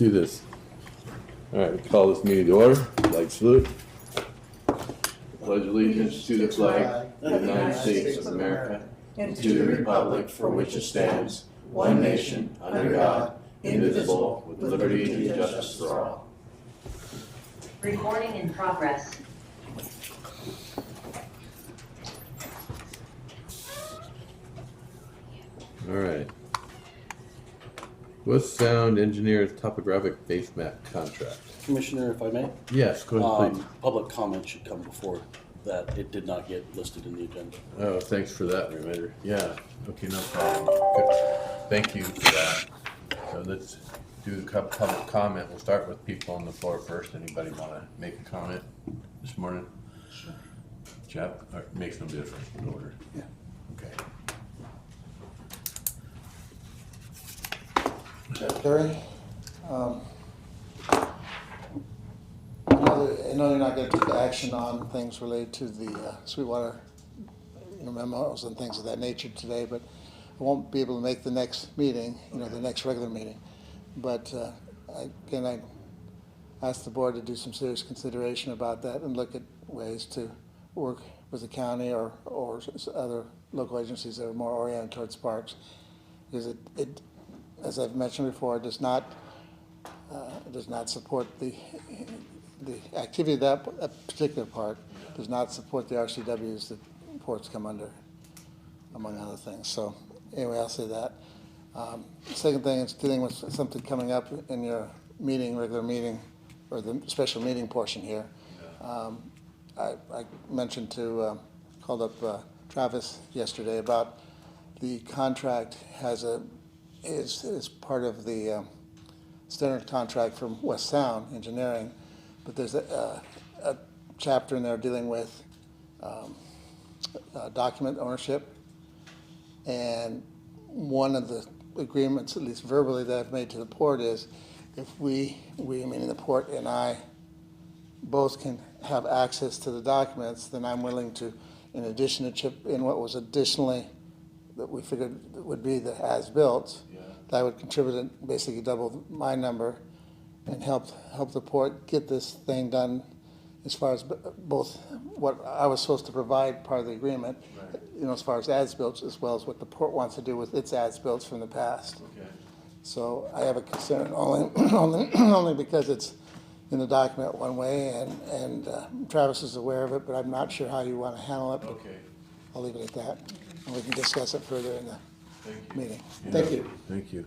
do this. All right, we call this meeting to order. Flag salute. Pledge allegiance to the flag of the United States of America and to the republic for which it stands, one nation, under God, indivisible, with liberty and justice for all. Recording in progress. All right. West Sound Engineers Topographic Base Map Contract. Commissioner, if I may, Yes, go ahead, please. public comment should come before that. It did not get listed in the agenda. Oh, thanks for that reminder. Yeah, okay, no problem. Good. Thank you for that. So let's do the public comment. We'll start with people on the floor first. Anybody want to make a comment this morning? Sure. Jeff, it makes no difference in order. Yeah. Okay. Jeff Perry. I know you're not going to take action on things related to the Sweetwater memos and things of that nature today, but I won't be able to make the next meeting, the next regular meeting. But again, I asked the board to do some serious consideration about that and look at ways to work with the county or other local agencies that are more oriented towards parks, because it as I've mentioned before, does not support the activity of that particular park, does not support the RCWs that ports come under, among other things. So anyway, I'll say that. Second thing is dealing with something coming up in your regular meeting, or the special meeting portion here. I mentioned called up Travis yesterday about the contract is part of the standard contract from West Sound Engineering, but there's a chapter in there dealing with document ownership, and one of the agreements, at least verbally, that I've made to the port is if we meaning the port and I, both can have access to the documents, then I'm willing to, in addition to chip in what was additionally that we figured would be the as-built, that would contribute basically double my number and help the port get this thing done as far as both what I was supposed to provide, part of the agreement, right, as far as built, as well as what the port wants to do with its as-built from the past. Okay. So I have a concern only because it's in the document one way, and Travis is aware of it, but I'm not sure how you want to handle it. Okay. I'll leave it at that, and we can discuss it further in the meeting. Yeah. Thank you. Thank you.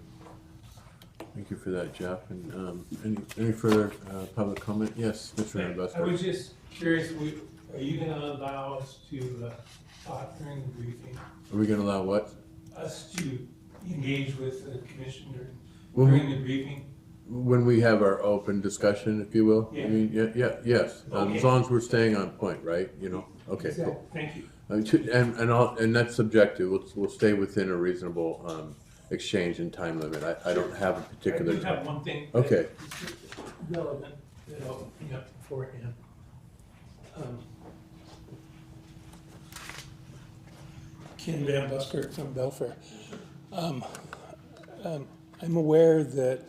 Thank you for that, Jeff. And any further public comment? Yes, Mr. Busker. I was just curious, are you going to allow us to talk during the briefing? Are we going to allow what? Us to engage with the commissioner Well, during the briefing? When we have our open discussion, if you will. Yeah. I mean, yes. Okay. As long as we're staying on point, right? Okay. Exactly. Cool. Thank you. And that's subjective. We'll stay within a reasonable exchange and time limit. I don't have a particular I do have time. one thing Okay. that's relevant that I'll bring up beforehand. Ken Van Busker from Belfair. I'm aware that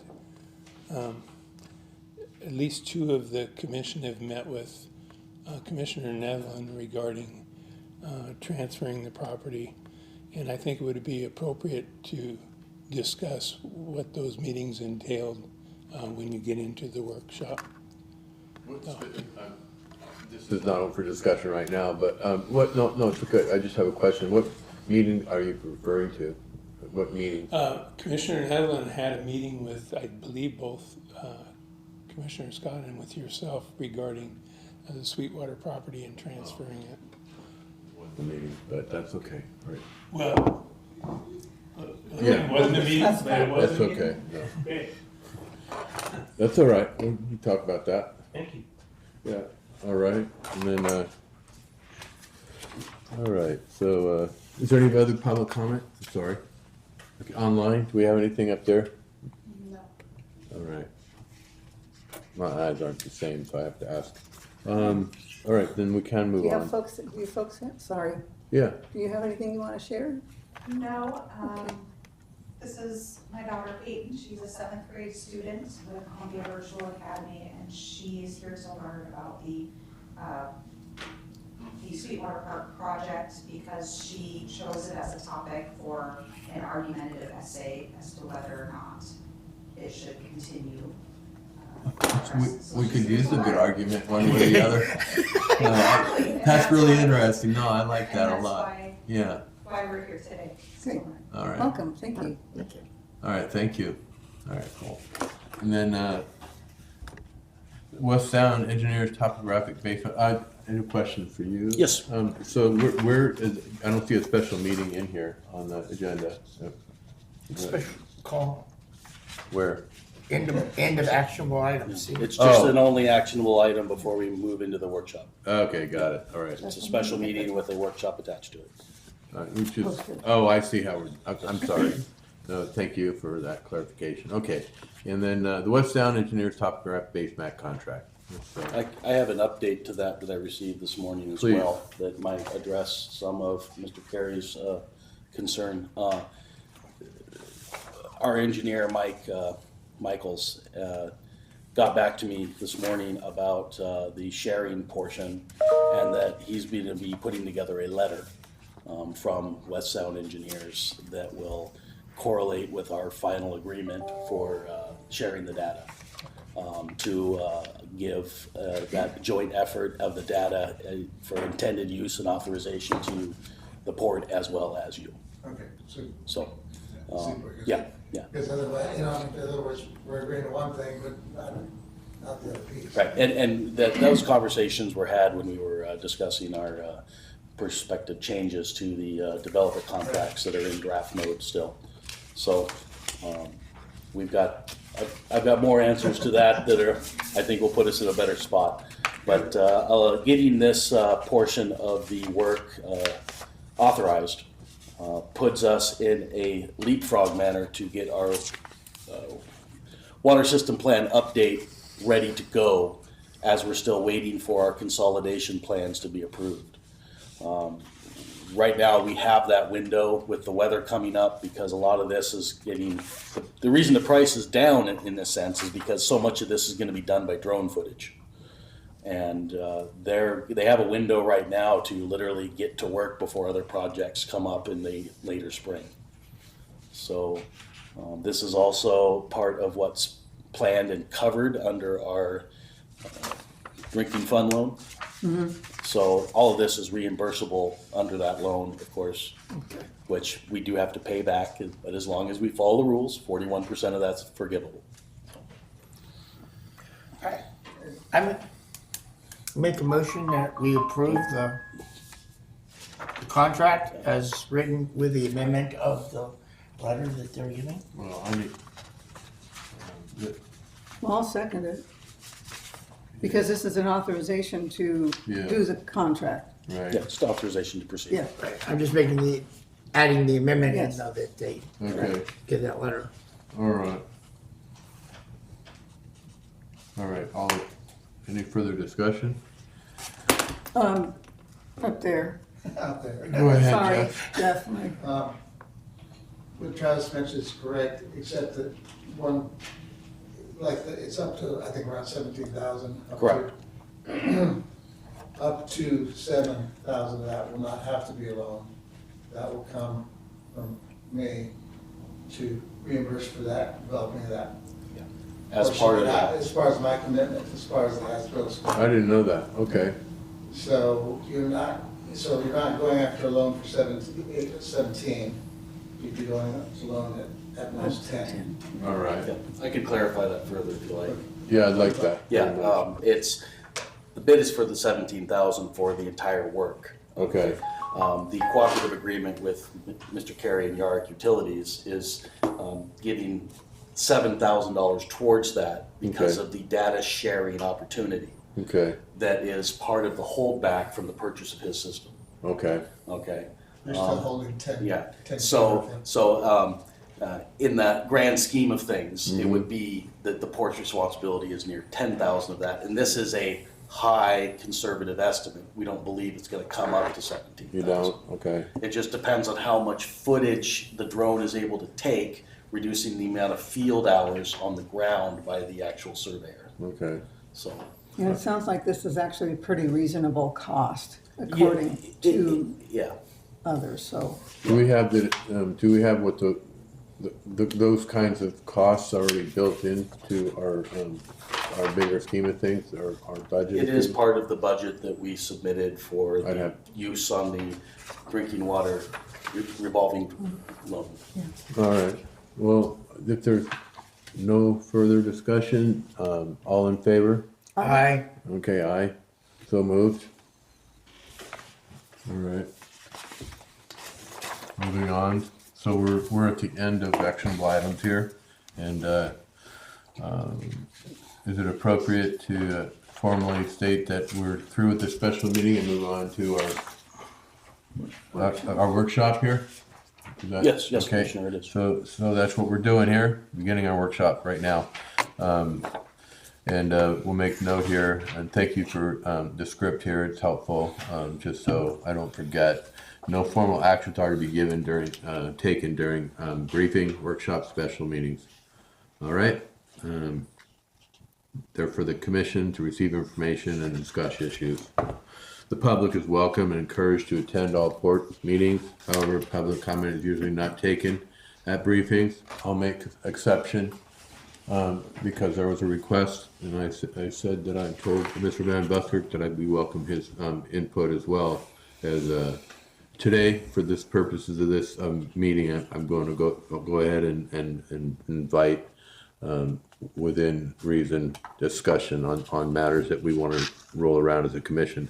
at least two of the commission have met with Commissioner Nevlin regarding transferring the property, and I think it would be appropriate to discuss what those meetings entailed when you get into the workshop. This is not open for discussion right now, but what? No, it's okay. I just have a question. What meeting are you referring to? What meeting? Commissioner Nevlin had a meeting with, I believe, both Commissioner Scott and with yourself regarding the Sweetwater property and transferring it. The meeting, but that's okay. Right. Well, Yeah. it wasn't a meeting, but it was That's a meeting. okay. No. Okay, That's all right. We can talk about that. thank you. Yeah. All right. And then, all right. So, is there any other public comment? Sorry. Okay, online, do we have anything up there? No. All right. My eyes aren't the same, so I have to ask. All right, then we can move Do you on. have folks, sorry, Yeah. do you have anything you want to share? No, This is my daughter Peyton. She's a 7th grade student with Columbia Virtual Academy, and she's here to learn about the Sweetwater Park project because she chose it as a topic for an argumentative essay as to whether or not it should continue. We could use a good argument one way or the other. Exactly. That's really interesting. No, I like that a And lot. that's Yeah, why we're here today. Great. all right. Welcome, thank you. All right, thank you. All right, cool. And then, West Sound Engineers Topographic Basement, I had a question for you. Yes. So where is, I don't see a special meeting in here on the agenda. Special call, Where? end of actionable items. See? It's just Oh. an only actionable item before we move into the workshop. Okay, got it, all right. It's a special meeting with a workshop attached to it. All right, which is, oh, I see how we're, I'm sorry. No, thank you for that clarification. Okay, and then the West Sound Engineers Topographic Base Mat contract. I have an update to that I received this morning as Please. well, that might address some of Mr. Carey's concern. Our engineer, Michaels, got back to me this morning about the sharing portion, and that he's going to be putting together a letter from West Sound Engineers that will correlate with our final agreement for sharing the data, to give that joint effort of the data for intended use and authorization to the port as well as you. Okay, so, So, super. yeah, yeah. Because otherwise, in other words, we're agreeing to one thing, but not the other piece. Right, and those conversations were had when we were discussing our prospective changes to the developer contracts that are in draft mode still. So I've got more answers to that are, I think will put us in a better spot. But getting this portion of the work authorized puts us in a leapfrog manner to get our water system plan update ready to go as we're still waiting for our consolidation plans to be approved. Right now, we have that window with the weather coming up because a lot of this is getting, the reason the price is down in this sense is because so much of this is going to be done by drone footage. And they have a window right now to literally get to work before other projects come up in the later spring. So this is also part of what's planned and covered under our drinking fund loan. Mm-hmm. So all of this is reimbursable under that loan, of course, which we do have to pay back, but as long as we follow the rules, 41% of that's forgivable. I make a motion that we approve the contract as written with the amendment of the letter that they're giving. Well, I need, Well, I'll second it. Because this is an authorization to Yeah. do the contract. right, Yeah, it's authorization to proceed. Yeah. Right. I'm just adding the amendment in Yes. so that they okay, get that letter. all right. All right, any further discussion? Up there. Out there. Go ahead, Sorry, Jeff. definitely. What Travis mentioned is correct, except that one, it's up to, I think, around 17,000. Correct. Up to 7,000 of that will not have to be a loan. That will come from me to reimburse for that, developing of that. As part of that. As far as my commitment, as far as the as-built. I didn't know that, okay, So you're not going after a loan for 17, you'd be going up to loan at most 10. all right. Yeah, I could clarify that further if you like. Yeah, I'd like that. Yeah, the bid is for the 17,000 for the entire work. Okay, The cooperative agreement with Mr. Carey and Yarrick Utilities is giving $7,000 towards that because Okay. of the data sharing opportunity okay, that is part of the holdback from the purchase of his system. okay, Okay. They're still holding 10. Yeah, 10. so in that grand scheme of things, it would be that the port's responsibility is near 10,000 of that, and this is a high conservative estimate. We don't believe it's gonna come up to 17,000. you don't, okay, It just depends on how much footage the drone is able to take reducing the amount of field hours on the ground by the actual surveyor. Okay. So. And it sounds like this is actually a pretty reasonable cost according to Yeah. others, so. Do we have what those kinds of costs already built into our bigger scheme of things, our budget? It is part of the budget that we submitted for I'd the have- use on the drinking water revolving loan. All right, well, if there's no further discussion, all in favor? Aye. Okay, aye, so moved. All right. Moving on, so we're at the end of actionable items here, and, is it appropriate to formally state that we're through with the special meeting and move on to our workshop here? Is that- Yes, okay. Commissioner, it is. So that's what we're doing here, beginning our workshop right now. And we'll make note here, and thank you for the script here, it's helpful, just so I don't forget. No formal actions are to be taken during briefing, workshop, special meetings. All right? They're for the commission to receive information and discuss issues. The public is welcome and encouraged to attend all port meetings. However, public comment is usually not taken at briefings. I'll make exception because there was a request, and I said that I told Mr. Van Buskirk that I'd welcome his input as well. As today, for this purposes of this meeting, I'm going to go ahead and invite within reason discussion on matters that we want to roll around as a commission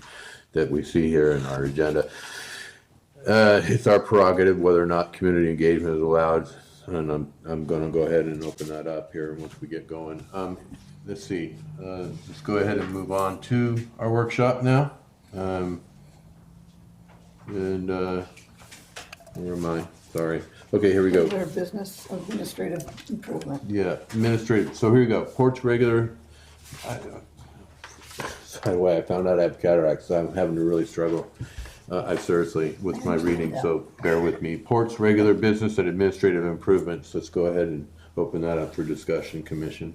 that we see here in our agenda. It's our prerogative whether or not community engagement is allowed, and I'm going to go ahead and open that up here once we get going. Let's see. Let's go ahead and move on to our workshop now. Where am I? Sorry. Okay, here we go. Their business administrative improvement. Yeah, administrative. So here you go. Ports regular. By the way, I found out I have cataracts, so I'm having to really struggle. I seriously with my reading, so bear with me. Ports regular business and administrative improvements. Let's go ahead and open that up for discussion, commission.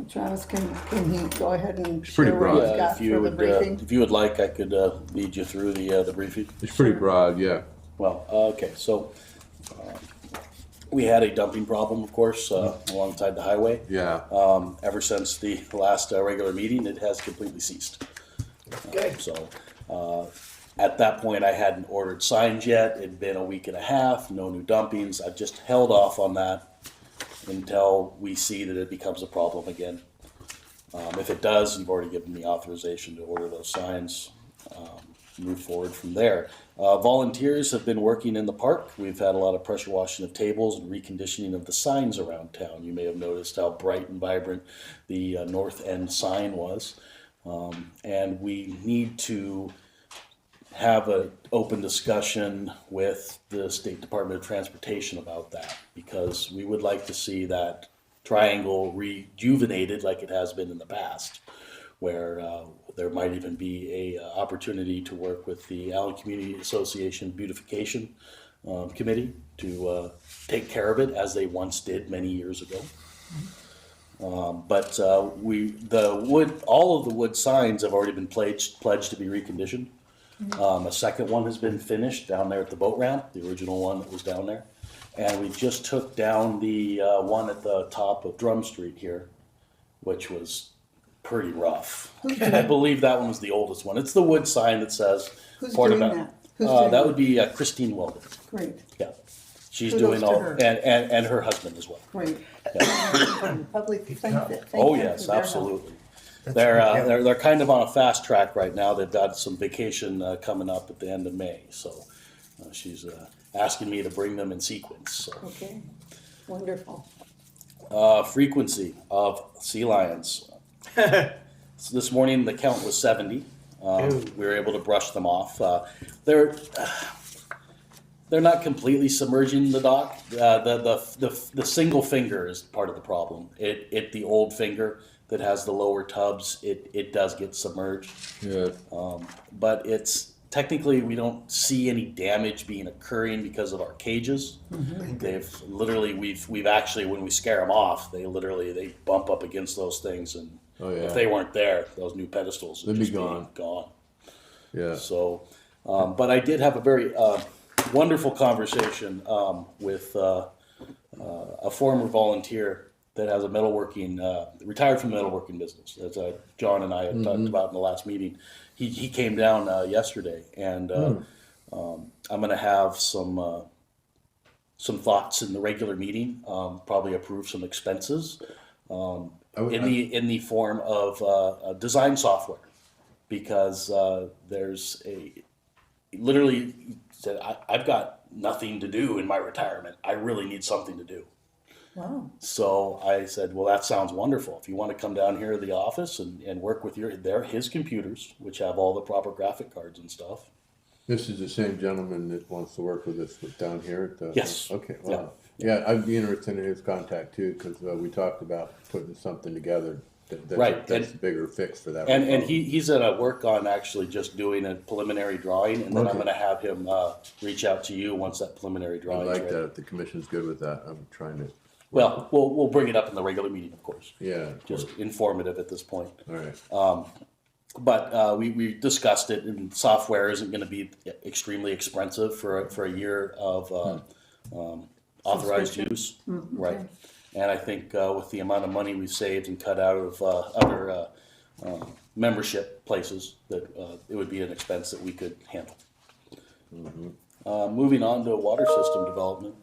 Travis, can he go ahead and pretty share what broad. he's Yeah, got if you for the would, briefing? if you would like, I could lead you through the briefing. It's pretty broad, yeah. Well, okay, so we had a dumping problem, of course, alongside the highway. Yeah. Ever since the last regular meeting, it has completely ceased. Good. So at that point, I hadn't ordered signs yet. It'd been a week and a half, no new dumpings. I've just held off on that until we see that it becomes a problem again. If it does, you've already given me authorization to order those signs, move forward from there. Volunteers have been working in the park. We've had a lot of pressure washing of tables and reconditioning of the signs around town. You may have noticed how bright and vibrant the north end sign was. And we need to have an open discussion with the State Department of Transportation about that, because we would like to see that triangle rejuvenated like it has been in the past, where there might even be a opportunity to work with the Allyn Community Association Beautification Committee to take care of it as they once did many years ago. But all of the wood signs have already been pledged to be reconditioned. A second one has been finished down there at the boat ramp, the original one that was down there. And we just took down the one at the top of Drum Street here, which was pretty rough. I believe that one was the oldest one. It's the wood sign that says Who's Port doing of that? Who's doing that would be Christine Weldon. Great, Yeah, she's Kudos doing to all, her. and her husband as well. great. Yeah. Public, thank Oh them yes, for their help. absolutely. That's They're good. they're kind of on a fast track right now. They've got some vacation coming up at the end of May, so she's asking me to bring them in sequence. So. Okay, wonderful. Frequency of sea lions. So this morning the count was 70. We were able to brush them off. They're not completely submerging the dock. The single finger is part of the problem. The old finger that has the lower tubs, it does get submerged. Yeah. But it's technically, we don't see any damage being occurring because of our cages. They've literally, we've actually, when we scare them off, they bump up against those things, and Oh, yeah. if they weren't there, those new pedestals would They'd be just be gone. gone. Yeah. So, but I did have a very wonderful conversation with a former volunteer that has a metalworking, retired from the metalworking business, as John and I had talked about in the last meeting. He came down yesterday, and I'm going to have some thoughts in the regular meeting. Probably approve some expenses in the form of design software, because there's literally said, I've got nothing to do in my retirement. I really need something to do. Wow. So I said, well, that sounds wonderful. If you want to come down here to the office and work with his computers, which have all the proper graphic cards and stuff. This is the same gentleman that wants to work with us down here at the. Yes. Okay, wow. Yeah, I'd be interested in his contact too, because we talked about putting something together. Right, That's a bigger fix for that. And he's going to work on actually just doing a preliminary drawing, and then I'm Okay. going to have him reach out to you once that preliminary I drawing is like ready. that, if the commission's good with that, I'm trying to, Well, we'll bring it up in the regular meeting, of course. yeah, of Just course. informative at this point. All right. But we discussed it, and software isn't going to be extremely expensive for a year of authorized use, right? And I think with the amount of money we've saved and cut out of other membership places, that it would be an expense that we could handle. Moving on to water system development.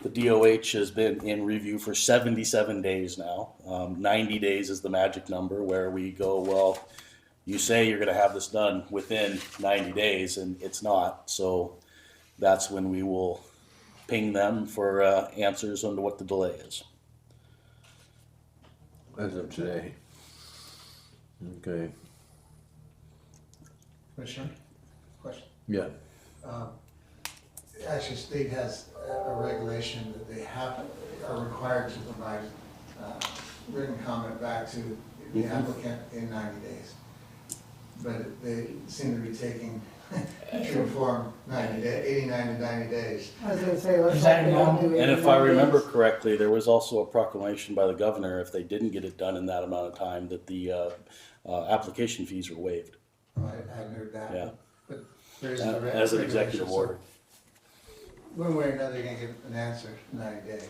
The DOH has been in review for 77 days now. 90 days is the magic number where we go, well, you say you're going to have this done within 90 days, and it's not. So that's when we will ping them for answers on what the delay is. As of today. Okay, Commissioner, question. yeah, Actually, state has a regulation that they are required to provide written comment back to the applicant in 90 days. But they seem to be taking true form 89 to 90 days. I was gonna say, let's Is hope that they don't normal? do it And in if I 90 remember days. correctly, there was also a proclamation by the governor, if they didn't get it done in that amount of time, that the application fees were waived. I hadn't heard that. Yeah. But there's As an executive order. One way or another, you're gonna get an answer in 90 days.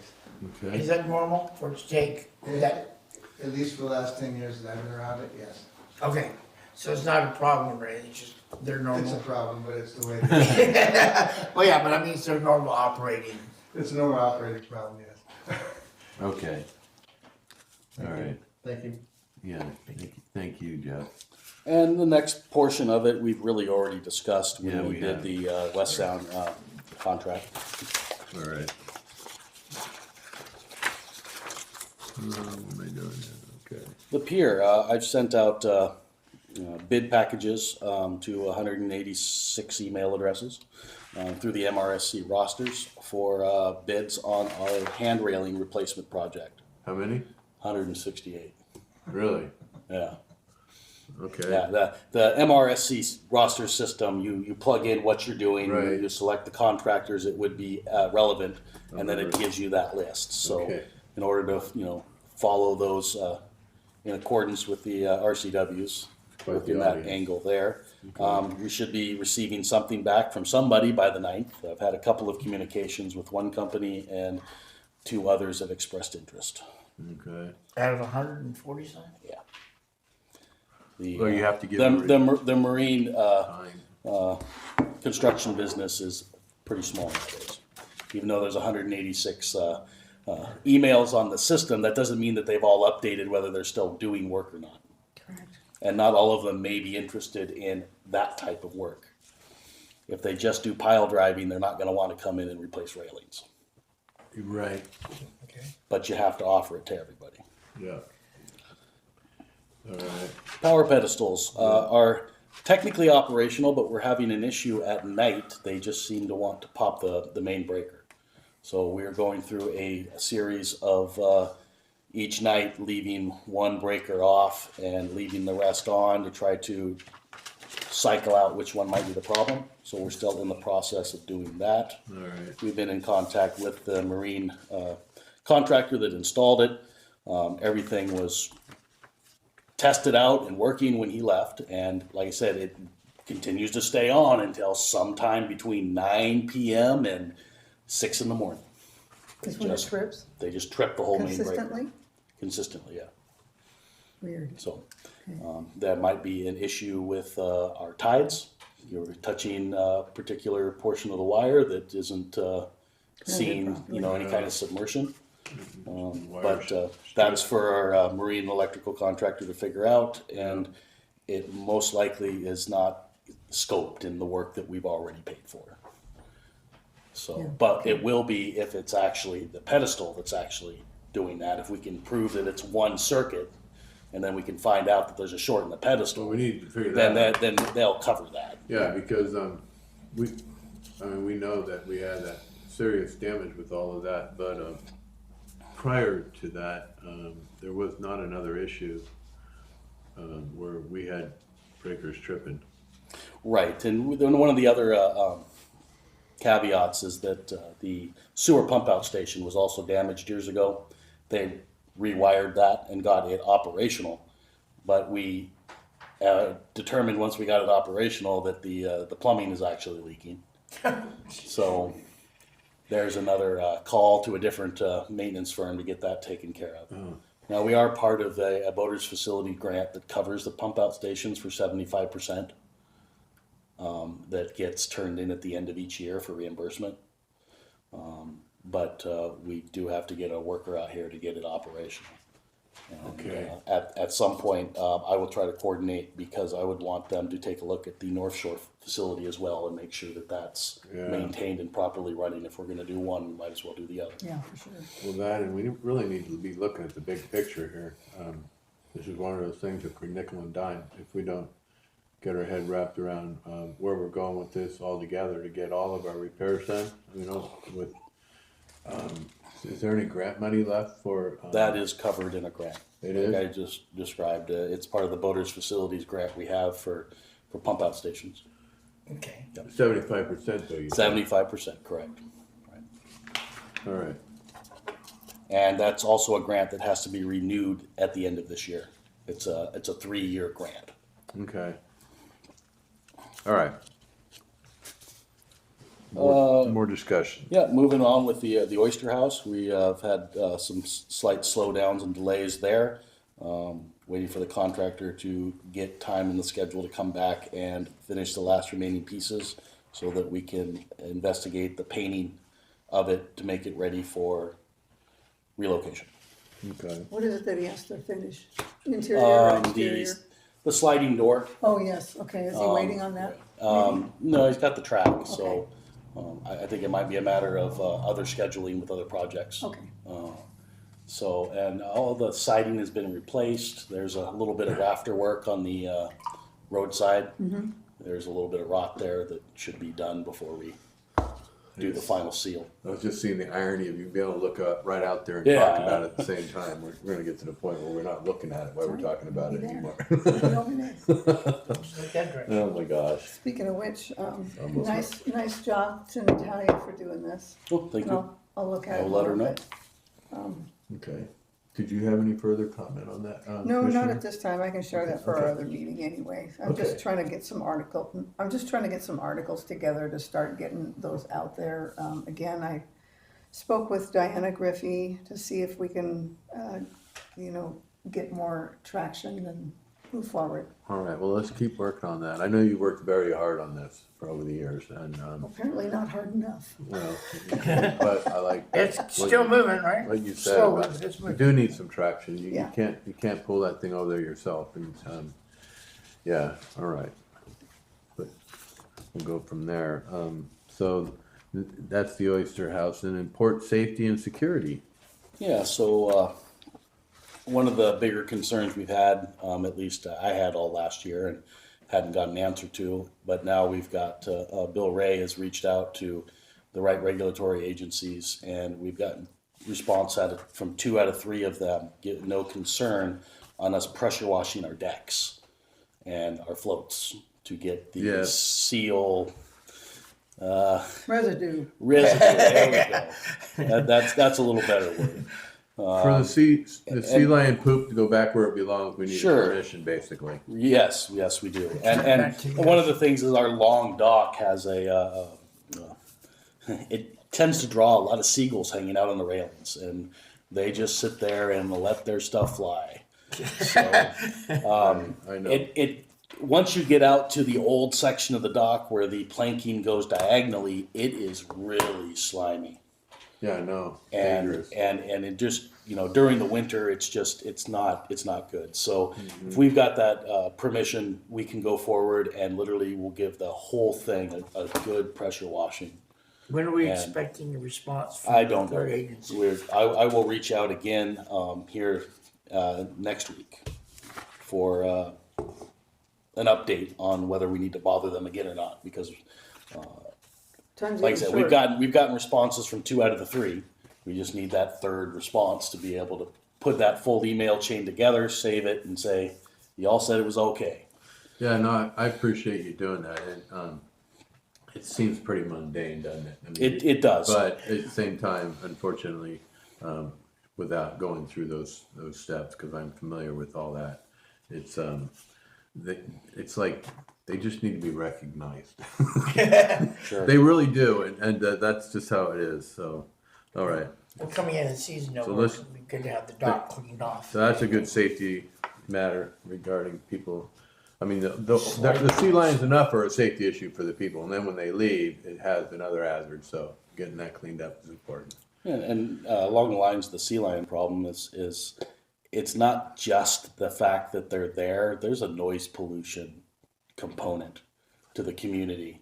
okay. Is that normal for it to take that? At least for the last 10 years that I've been around it, yes. Okay, so it's not a problem, right? It's just, they're It's a normal. problem, but it's the way it is. Well, yeah, but I mean, it's their normal operating. It's a normal operating problem, yes. Okay. All right, Thank you. yeah, thank you, Jeff. And the next portion of it, we've really already discussed Yeah, when we we did have. the West Sound contract. All right. What am I doing now? Okay. The pier, I've sent out bid packages to 186 email addresses through the MRSC rosters for bids on our hand railing replacement project. How many? 168. Really? Yeah. Okay. Yeah, the MRSC roster system, you plug in what you're doing, Right. you select the contractors that would be relevant, and then it gives you that list. So Okay. in order to, follow those in accordance with the RCWs, Quite within the that audience. angle there, we should be receiving something back from somebody by the 9th. I've had a couple of communications with one company, and 2 others have expressed interest. Okay. Out of 140 something? Yeah. The, Well, you have to give the marine time. construction business is pretty small nowadays. Even though there's 186 emails on the system, that doesn't mean that they've all updated whether they're still doing work or not. Correct. And not all of them may be interested in that type of work. If they just do pile driving, they're not going to want to come in and replace railings. Right. Okay. But you have to offer it to everybody. Yeah. All right. Power pedestals are technically operational, but we're having an issue at night. They just seem to want to pop the main breaker. So we're going through a series of each night leaving one breaker off and leaving the rest on to try to cycle out which one might be the problem. So we're still in the process of doing that. All right. We've been in contact with the marine contractor that installed it. Everything was tested out and working when he left, and like I said, it continues to stay on until sometime between 9 p.m. and 6 in the morning. Is when it Just- trips They just trip the whole main breaker. consistently? Consistently, yeah. Weird. So that might be an issue with our tides. You're touching a particular portion of the wire that isn't seeing, any kind of submersion. But that's for our marine electrical contractor to figure out, and it most likely is not scoped in the work that we've already paid for. So, Yeah. but it will be if it's actually the pedestal that's actually doing that. If we can prove that it's one circuit, and then we can find out that there's a short in the So pedestal, we need to figure then that out. then they'll cover that. Yeah, because, we know that we had that serious damage with all of that, but, prior to that, there was not another issue, where we had breakers tripping. Right, and then one of the other caveats is that the sewer pump out station was also damaged years ago. They rewired that and got it operational, but we determined once we got it operational that the plumbing is actually leaking. So there's another call to a different maintenance firm to get that taken care of. Now, we are part of a boaters facility grant that covers the pump out stations for 75%. That gets turned in at the end of each year for reimbursement. But we do have to get a worker out here to get it operational. And, Okay. at some point, I will try to coordinate, because I would want them to take a look at the North Shore facility as well and make sure that that's Yeah. maintained and properly running. If we're gonna do one, we might as well do the other. Yeah, for sure. Well, that, and we really need to be looking at the big picture here. This is one of those things that could nickel and dime if we don't get our head wrapped around where we're going with this all together to get all of our repairs done. With is there any grant money left for? That is covered in a grant. It Like is? I just described, it's part of the boaters facilities grant we have for pump out stations. Okay. 75% though. You said. 75%, correct. All right. And that's also a grant that has to be renewed at the end of this year. It's a 3-year grant. Okay. All right. More discussion. Yeah, moving on with the Oyster House, we have had some slight slowdowns and delays there. Waiting for the contractor to get time in the schedule to come back and finish the last remaining pieces so that we can investigate the painting of it to make it ready for relocation. Okay. What is it that he has to finish? Interior or exterior? The sliding door. Oh, yes, okay, is he waiting on that? No, he's got the track, so I think it might be a matter of other scheduling with other projects. Okay, So, and all the siding has been replaced. There's a little bit of rafter work on the roadside. There's a little bit of rot there that should be done before we do the final seal. I was just seeing the irony of you being able to look up right out there and Yeah. talk about it at the same time. We're gonna get to the point where we're not looking at it while we're talking about it Be there. anymore. It'll be nice. Like that direction. Oh my gosh. Speaking of which, Almost. nice job to Natalia for doing this. Oh, thank And you. I'll look at it. I'll a let her little know. bit. Okay. Did you have any further comment on that? No, not Commissioner? at this time. I can share that for our Okay. other meeting anyway. I'm Okay. just trying to get some articles together to start getting those out there. Again, I spoke with Diana Griffey to see if we can, get more traction and move forward. All right, well, let's keep working on that. I know you worked very hard on this for over the years and, Apparently not hard enough. well, but I like. It's what still you- moving, right? What you said Slowly, about, but it's you moving. do need some traction. You Yeah. can't pull that thing over there yourself and, yeah, all right. But we'll go from there. So that's the Oyster House and then port safety and security. Yeah, so one of the bigger concerns we've had, at least I had all last year and hadn't gotten an answer to, but now we've got, Bill Ray has reached out to the right regulatory agencies, and we've gotten response from 2 out of 3 of them, get no concern on us pressure washing our decks and our floats to get the Yes. seal Residue. residue. There we go. That's a little better word. For the sea lion poop to go back where it belongs, we need Sure. permission, basically. Yes, we do. And one of the things is our long dock has it tends to draw a lot of seagulls hanging out on the railings, and they just sit there and let their stuff fly. So I know. it once you get out to the old section of the dock where the planking goes diagonally, it is really slimy. Yeah, I know. And Dangerous. and it just, during the winter, it's not good. So if we've got that permission, we can go forward and literally we'll give the whole thing a good pressure washing. When are we And expecting a response from I don't our know. agency? I will reach out again here next week for an update on whether we need to bother them again or not, because Time's like I getting said, short. we've gotten responses from 2 out of the 3. We just need that third response to be able to put that full email chain together, save it, and say, y'all said it was okay. Yeah, no, I appreciate you doing that. And it seems pretty mundane, doesn't it? I mean, It does. But at the same time, unfortunately, without going through those steps, because I'm familiar with all that, it's like they just need to be recognized. Sure. They really do, and that's just how it is. So, all right. We're coming in season So over, let's- it'd be good to have the dock cleaned off. So that's a good safety matter regarding people. I mean, the sea lion's enough for a safety issue for the people, and then when they leave, it has another hazard. So getting that cleaned up is important. And along the lines of the sea lion problem is it's not just the fact that they're there. There's a noise pollution component to the community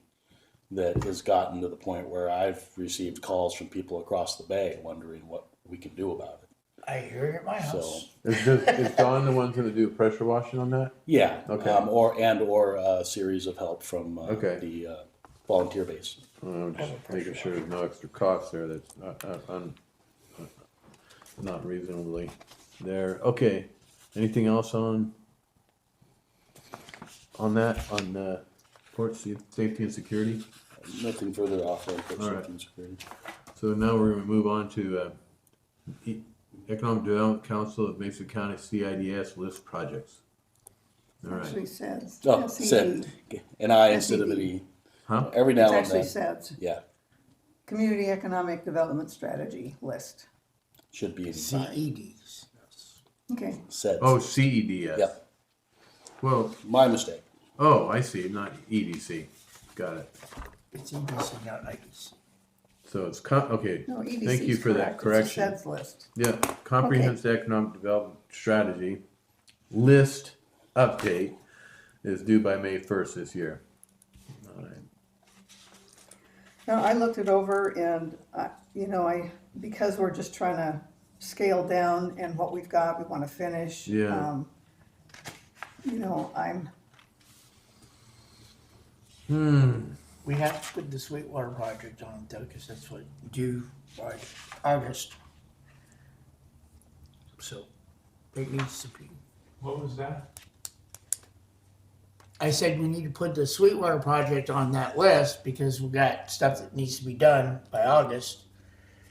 that has gotten to the point where I've received calls from people across the bay wondering what we can do about it. I hear it at my So house. Is Dawn the one going to do pressure washing on that? yeah, Okay. or a series of help from Okay. the volunteer base. Just making sure there's no extra cost there. That's not reasonably there. Okay. Anything else on that on port safety and security? Nothing further off of port All right. safety and security. So now we're going to move on to Economic Development Council of Mesa County CIDS list projects. All right. Actually says. Oh, SED. said an I instead of an E. Huh? Every It now and actually then, says yeah, Community Economic Development Strategy List. should be an E. CEDs. Okay, Said. Oh, CEDS. Yep, Well, my mistake. oh, I see. Not EDC. Got it. It's EDC, not IDC. So it's okay. no, EDC Thank you is for that correct. It's a correction. SEDS list. Yeah, comprehensive economic development strategy list update is due by May 1st this year. All right. Now, I looked it over and, because we're just trying to scale down and what we've got, we want to finish. Yeah. We have to put the Sweetwater project on though, because that's what due by August. So it needs to be. What was that? I said we need to put the Sweetwater project on that list because we got stuff that needs to be done by August.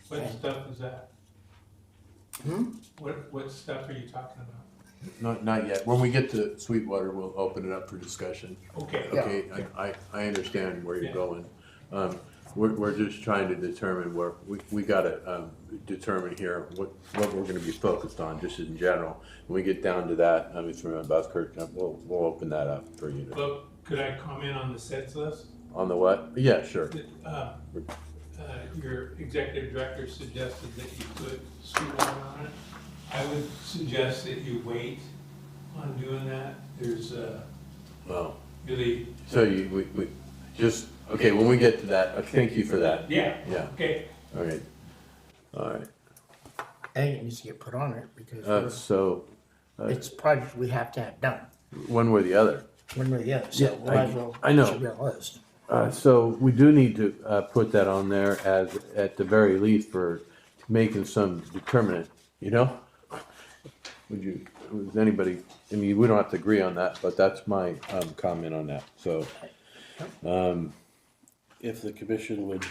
What stuff is that? Hmm? What stuff are you talking about? Not yet. When we get to Sweetwater, we'll open it up for discussion. Okay. Yeah. Okay, I understand where you're Yeah. going. We're just trying to determine where, we gotta determine here what we're gonna be focused on, just in general. When we get down to that, Mr. Buskirk, we'll open that up for you. Well, could I comment on the sets list? On the what? Yeah, sure. Your executive director suggested that you put Sweetwater on it. I would suggest that you wait on doing that. There's Well, really. so we just, okay, when we get to that, thank you for that. Yeah. Yeah, Okay. all right. All right, I think it needs to get put on it because so, it's a project we have to have done. one way or the other. One way or the other. Yeah, So might as well. I know. it should be on the list. So we do need to put that on there as, at the very least, for making some determinant, would you, was anybody, I mean, we don't have to agree on that, but that's my, comment on that, so. If the commission would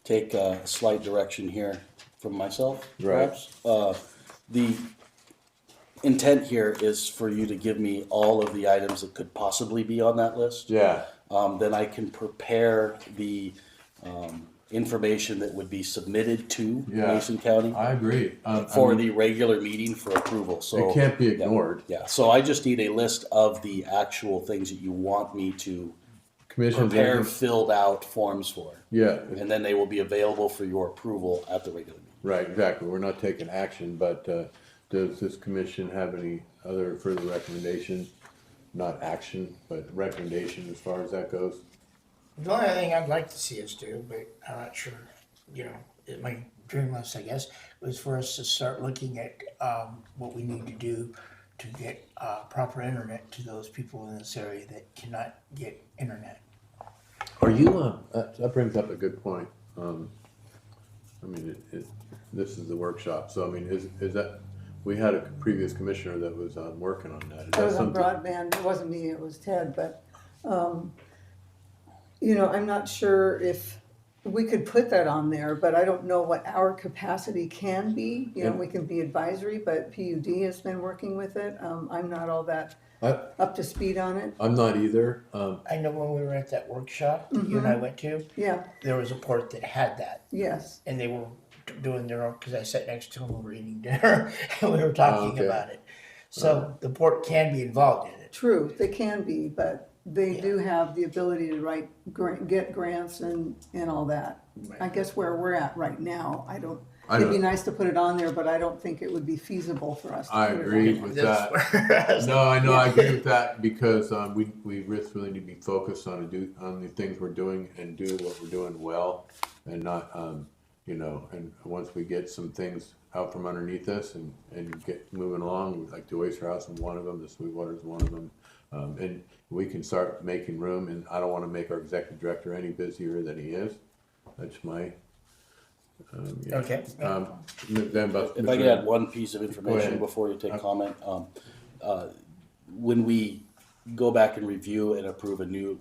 take a slight direction here from myself, Right. perhaps. The intent here is for you to give me all of the items that could possibly be on that list. Yeah, Then I can prepare the information that would be submitted to Yeah. Mason County I agree. for I mean, the regular meeting for approval, so. it can't be yeah. ignored. Yeah, so I just need a list of the actual things that you want me to Commission's prepare interest- filled out forms for. Yeah, And then they will be available for your approval at the regular meeting. right, exactly. We're not taking action, but, does this commission have any other further recommendation? Not action, but recommendation as far as that goes? The only thing I'd like to see us do, but I'm not sure, my dream list, I guess, was for us to start looking at, what we need to do to get, proper internet to those people in this area that cannot get internet. Are you, that brings up a good point. I mean, this is the workshop, so I mean, is that, we had a previous commissioner that was, working on that. Is I that was on something- broadband, it wasn't me, it was Ted, but, I'm not sure if we could put that on there, but I don't know what our capacity can be. We can be advisory, but PUD has been working with it. I'm not all that up to speed on it. I'm not either. I know when we were at that workshop that you and I went to, Yeah, there was a port that had that, yes, and they were doing their own, because I sat next to them, we were eating dinner, and we were talking okay. about it. So the port can be involved in it. true, they can be, but they do have the ability to get grants and all that. I guess where we're at right now, it'd be nice to put it on there, but I don't think it would be feasible for us to I put it on agree there. with That's that. where I was No, I know, I agree with that, because, we really need to be focused on the things we're doing and do what we're doing well, and not, and once we get some things out from underneath us and get moving along, like the Oyster House is one of them, the Sweetwater is one of them, and we can start making room, and I don't wanna make our executive director any busier than he is. That's my, yeah. Okay. Then, but. If I could add one piece of ahead. information before you take comment. When we go back and review and approve a new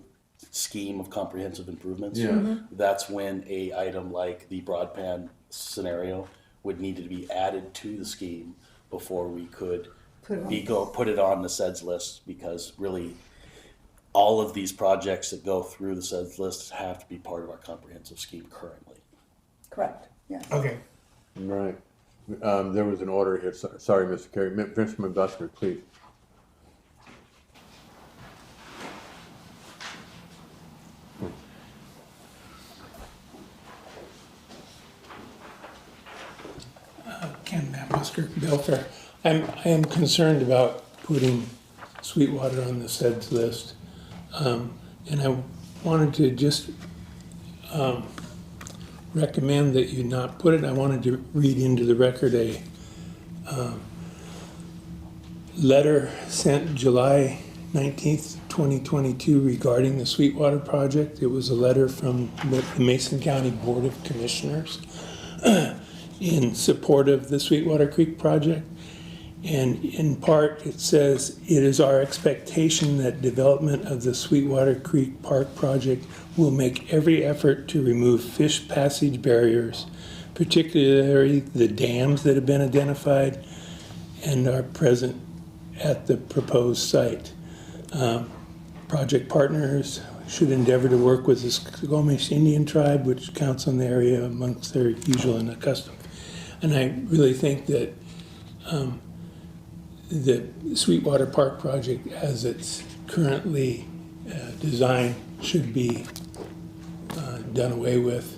scheme of comprehensive improvements, Yeah. that's when a item like the broadband scenario would need to be added to the scheme before we could Put it on. put it on the SEDS list, because really all of these projects that go through the SEDS list have to be part of our comprehensive scheme currently. Correct, yes. Okay. Right. There was an order here. Sorry, Mr. Carey. Mr. Busker, please. Ken Busker, Belfair. I am concerned about putting Sweetwater on the SEDS list. And I wanted to just recommend that you not put it. I wanted to read into the record a letter sent July 19th, 2022 regarding the Sweetwater project. It was a letter from the Mason County Board of Commissioners in support of the Sweetwater Creek project. And in part, it says, "It is our expectation that development of the Sweetwater Creek Park project will make every effort to remove fish passage barriers, particularly the dams that have been identified and are present at the proposed site. Project partners should endeavor to work with the Squamish Indian tribe, which counts on the area amongst their usual and accustomed." And I really think that the Sweetwater Park project, as it's currently designed, should be done away with.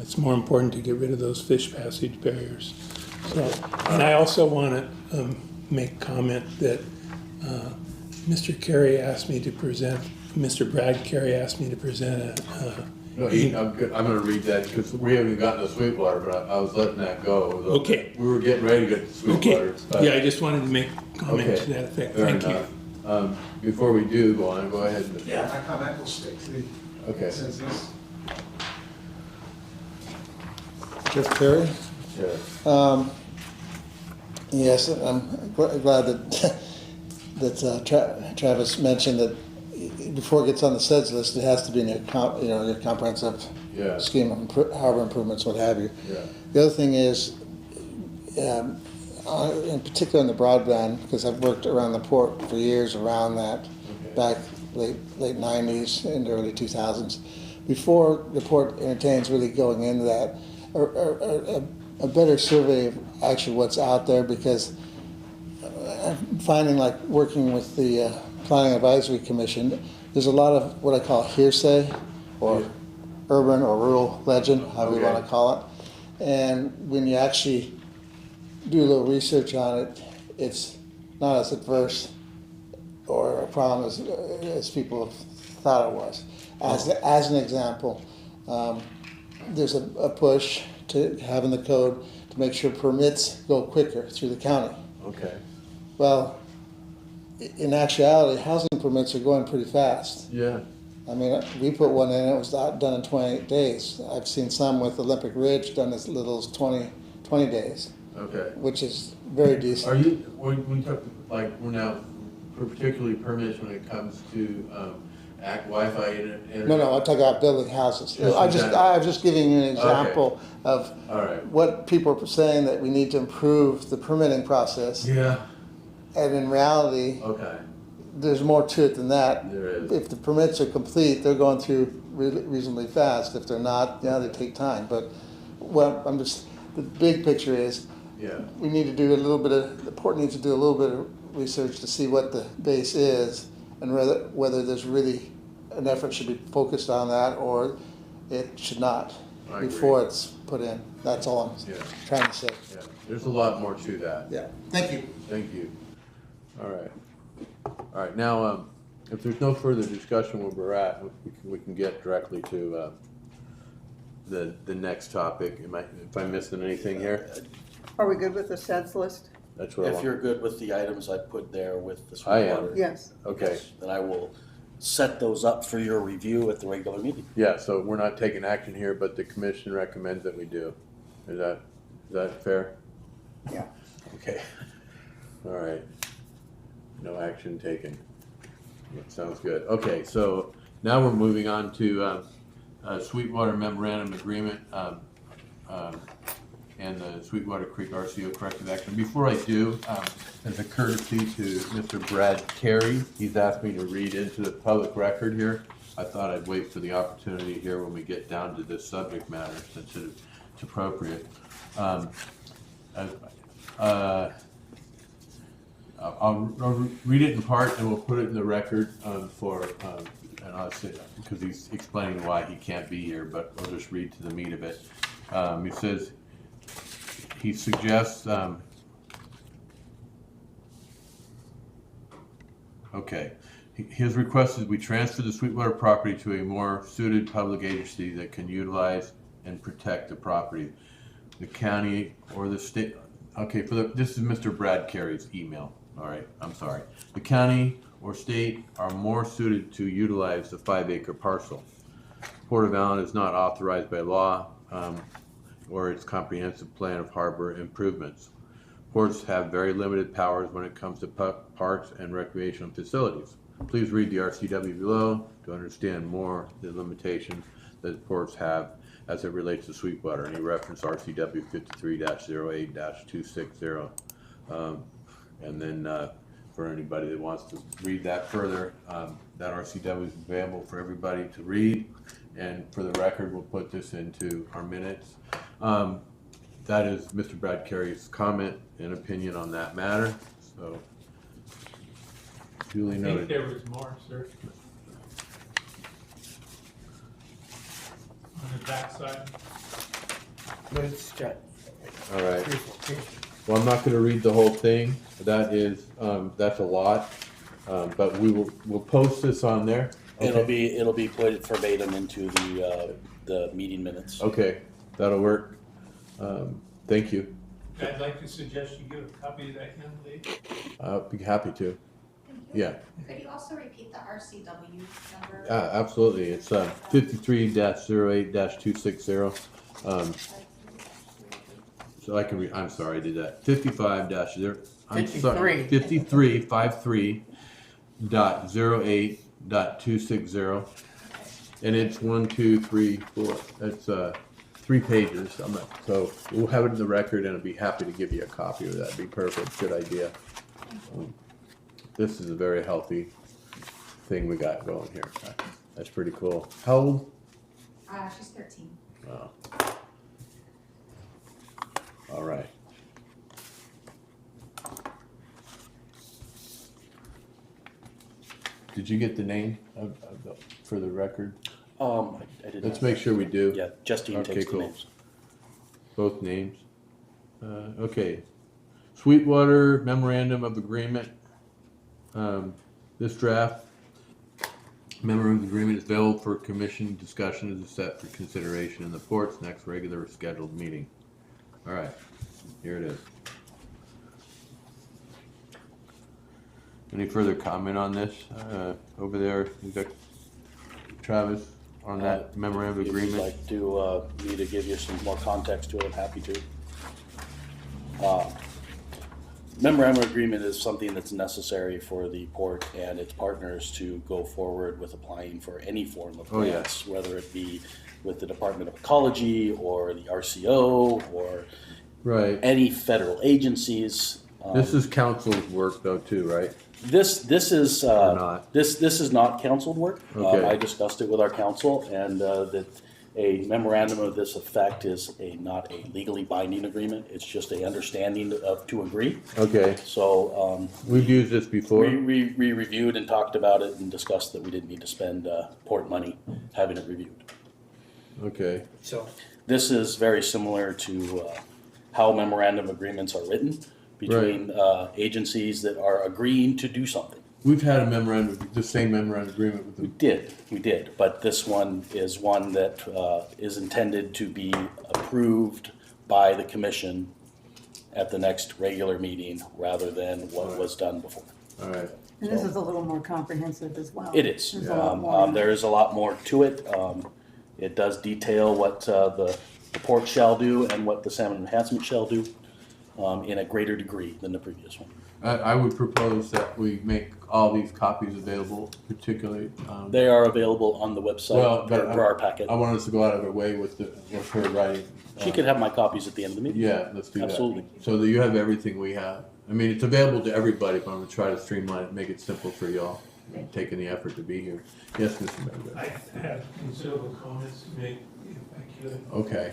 It's more important to get rid of those fish passage barriers. So, and I also want to make comment that Mr. Carey asked me to present, Mr. Brad Carey asked me to present No, I'm good. I'm gonna read that because we haven't gotten to Sweetwater, but I was letting that go. Okay. We were getting ready to get to Okay, Sweetwater. but- yeah, I just wanted to make comment Okay, to that effect. fair Thank you. enough. Before we do go on, go ahead and. Yeah, my comment will stick to the Okay. consensus. Jeff Perry? Yeah. Yes, I'm glad that Travis mentioned that before it gets on the SEDS list, it has to be in your comprehensive Yeah. scheme of harbor improvements, what have you. Yeah. The other thing is, in particular in the broadband, because I've worked around the port for years around that, back late 90s into early 2000s. Before the port entertains really going into that, a better survey of actually what's out there, because I'm finding, like working with the Planning Advisory Commission, there's a lot of what I call hearsay or urban or rural legend, however you want to call it. And when you actually do a little research on it, it's not as adverse or a problem as people have thought it was. As an example, there's a push to having the code to make sure permits go quicker through the county. Okay. Well, in actuality, housing permits are going pretty fast. Yeah. I mean, we put one in, it was done in 28 days. I've seen some with Olympic Ridge done as little as 20 days, Okay. which is very decent. Are you, when we talk, like, we're now, particularly permits when it comes to Wi-Fi internet? No, I'm talking about building houses. Just I'm just giving you an example of All right. what people are saying, that we need to improve the permitting process. Yeah. And in reality, Okay. there's more to it than that. There is. If the permits are complete, they're going through reasonably fast. If they're not, they take time. But the big picture is, Yeah. we need to do the port needs to do a little bit of research to see what the base is, and whether there's really an effort should be focused on that, or it should not, I agree. before it's put in. That's all I'm trying to say. Yeah. There's a lot more to that. Yeah, thank you. Thank you. All right. All right, now, if there's no further discussion where we're at, we can get directly to the next topic. If I'm missing anything here? Are we good with the SEDS list? That's what I If want. you're good with the items I put there with the I am. Sweetwater. Yes. Okay, Then I will set those up for your review at the regular meeting. yeah, so we're not taking action here, but the commission recommends that we do. Is that fair? Yeah. Okay. All right. No action taken. That sounds good. Okay, so now we're moving on to Sweetwater Memorandum Agreement and the Sweetwater Creek RCO corrective action. Before I do, as a courtesy to Mr. Brad Carey, he's asked me to read into the public record here. I thought I'd wait for the opportunity here when we get down to this subject matter, since it's appropriate. I'll read it in part, and we'll put it in the record and I'll say, because he's explaining why he can't be here, but I'll just read to the meat of it. He says, he suggests, his request is we transfer the Sweetwater property to a more suited public agency that can utilize and protect the property. The county or the state, this is Mr. Brad Carey's email. All right, I'm sorry. The county or state are more suited to utilize the 5-acre parcel. Port of Allyn is not authorized by law or its comprehensive plan of harbor improvements. Ports have very limited powers when it comes to parks and recreational facilities. Please read the RCW below to understand more the limitations that ports have as it relates to Sweetwater. And he referenced RCW 53-08-260. And then for anybody that wants to read that further, that RCW is available for everybody to read. And for the record, we'll put this into our minutes. That is Mr. Brad Carey's comment and opinion on that matter. So, duly I think noted. there was more, sir. On the backside. But it's got All right. 3 or 4 pages. Well, I'm not going to read the whole thing. That is, that's a lot. But we'll post this on there. Okay. It'll be put verbatim into the meeting minutes. Okay, that'll work. Thank you. I'd like to suggest you give a copy of that young lady. I'll be happy to. Yeah, Could you also repeat the RCW number? absolutely. It's 53-08-260. so I can I'm sorry, I did that. 55-0. I'm 53. sorry, 53.08.260. And it's 1, 2, 3, 4. That's 3 pages. So we'll have it in the record, and I'd be happy to give you a copy of that. It'd be perfect. Good idea. This is a very healthy thing we got going here. That's pretty cool. How old? She's 13. Wow. All right. Did you get the name for the record? I didn't. Let's make sure we do. Yeah, Justine Okay, takes the cool. names. Both names. Okay. Sweetwater Memorandum of Agreement. This draft memorandum of agreement is available for commission discussion as set for consideration in the port's next regular scheduled meeting. All right, here it is. Any further comment on this? Over there, you got Travis on that memorandum of If you'd agreement? like to, me to give you some more context to it, I'm happy to. Memorandum of agreement is something that's necessary for the port and its partners to go forward with applying for any form of Oh, yeah. grants, whether it be with the Department of Ecology or the RCO or Right. any federal agencies. This is council's work though too, right? This is Or not? this is not counseled work. Okay. I discussed it with our council, and that a memorandum of this effect is not a legally binding agreement. It's just a understanding to agree. Okay, So we've used this before. we reviewed and talked about it and discussed that we didn't need to spend port money having it reviewed. Okay, So, This is very similar to how memorandum agreements are written between agencies that are agreeing to do something. we've had a memorandum, the same memorandum agreement with the, We did, but this one is one that is intended to be approved by the commission at the next regular meeting rather than what was done before. all right. And this is a little more comprehensive as well. It is. There's a lot more. There is a lot more to it. It does detail what the port shall do and what the salmon enhancement shall do in a greater degree than the previous one. I would propose that we make all these copies available, particularly, They are available on the website Well, but per our packet. I want us to go out of our way with her writing. She could have my copies at the end of the meeting. Yeah, let's do that. Absolutely. So that you have everything we have. I mean, it's available to everybody, but I'm gonna try to streamline it, make it simple for y'all, taking the effort to be here. Yes, Mr. Medved. I have considerable comments to make, if I could. Okay.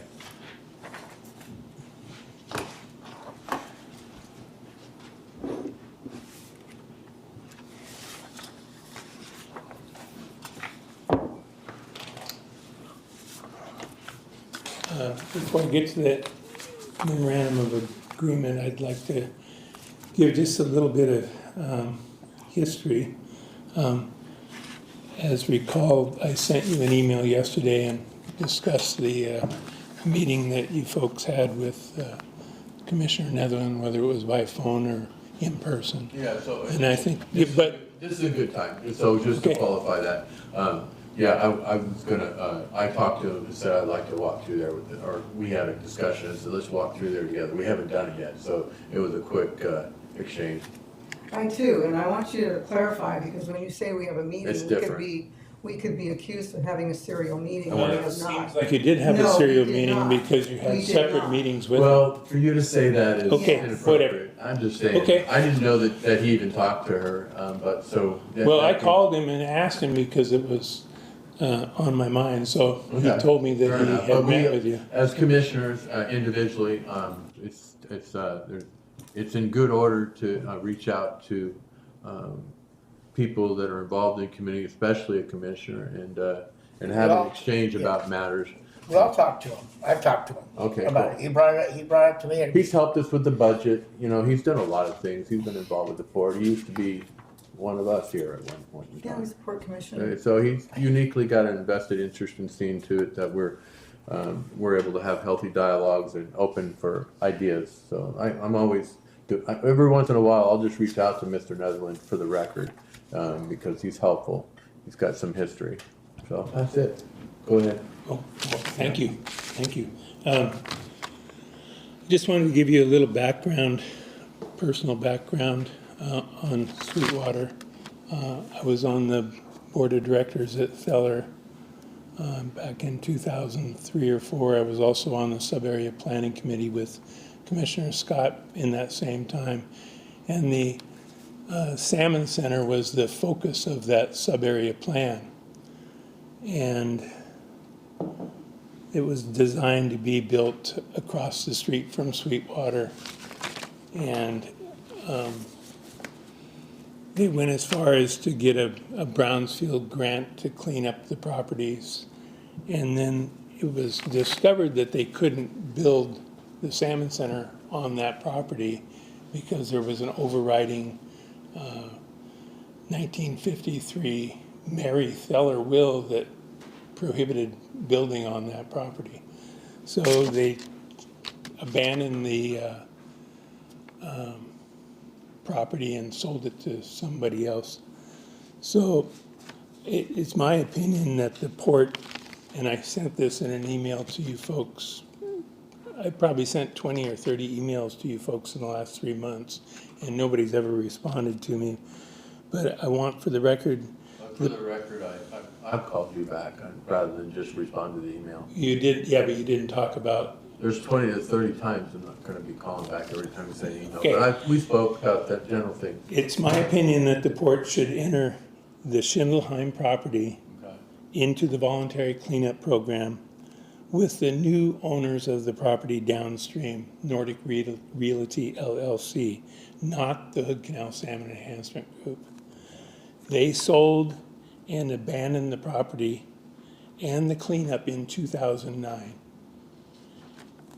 Before I get to that memorandum of agreement, I'd like to give just a little bit of history. As recalled, I sent you an email yesterday and discussed the meeting that you folks had with Commissioner Netherland, whether it was by phone or in person. Yeah, so. And I think, yeah, but This is a good time, so just to Okay. qualify that, yeah, I was gonna, I talked to him and said I'd like to walk through there with, or we had a discussion, and said let's walk through there together. We haven't done it yet, so it was a quick exchange. I too, and I want you to clarify, because when you say we have a meeting, It's different. we could be accused of having a serial meeting, Well, and we it have not. like you did have a No, we serial did meeting not. because you We had did separate not. meetings with. Well, for you to say that is Okay, inappropriate. I'm just saying, Okay. I didn't know that he even talked to her, but so. Well, I called him and asked him because it was on my mind, so he Okay. told me Fair that he enough. had But we, met with you. as commissioners, individually, it's in good order to reach out to people that are involved in community, especially a commissioner, and have an Well, exchange about matters. well, I'll talk to him. I've talked to him. Okay, About cool. it. He brought it up to me and He's helped us with the budget, you know, he's done a lot of things, he's been involved with the port, he used to be one of us here at one point in Yeah, time. we support commissioner. So he's uniquely got an invested interest in seeing to it that we're able to have healthy dialogues and open for ideas. So I'm always, every once in a while, I'll just reach out to Mr. Netherland for the record, because he's helpful. He's got some history. So that's it. Go ahead. Oh, well, thank you, thank you. Just wanted to give you a little background, personal background on Sweetwater. I was on the board of directors at Feller back in 2003 or 4. I was also on the sub-area planning committee with Commissioner Scott in that same time. And the Salmon Center was the focus of that sub-area plan. And it was designed to be built across the street from Sweetwater. And they went as far as to get a Brownsfield grant to clean up the properties. And then it was discovered that they couldn't build the Salmon Center on that property because there was an overriding 1953 Mary Feller will that prohibited building on that property. So they abandoned the property and sold it to somebody else. So it's my opinion that the port, and I sent this in an email to you folks, I probably sent 20 or 30 emails to you folks in the last 3 months, and nobody's ever responded to me. But I want for the record. For the record, I've called you back rather than just respond to the email. You did, yeah, but you didn't talk about. There's 20 to 30 times I'm not gonna be calling back every time you send an email. Okay. But we spoke about that general thing. It's my opinion that the port should enter the Schindelheim property into the voluntary cleanup program with the new owners of the property downstream, Nordic Realty LLC, not the Hood Canal Salmon Enhancement Group. They sold and abandoned the property and the cleanup in 2009.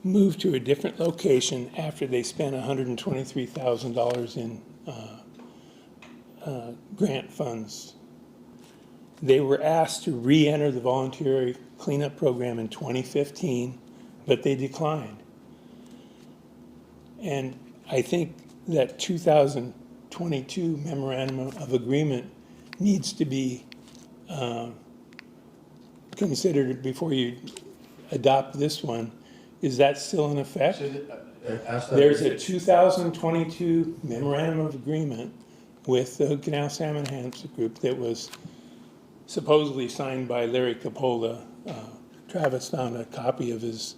Moved to a different location after they spent $123,000 in grant funds. They were asked to re-enter the voluntary cleanup program in 2015, but they declined. And I think that 2022 memorandum of agreement needs to be considered before you adopt this one. Is that still in effect? There's a 2022 memorandum of agreement with the Hood Canal Salmon Enhancement Group that was supposedly signed by Larry Capola. Travis found a copy of his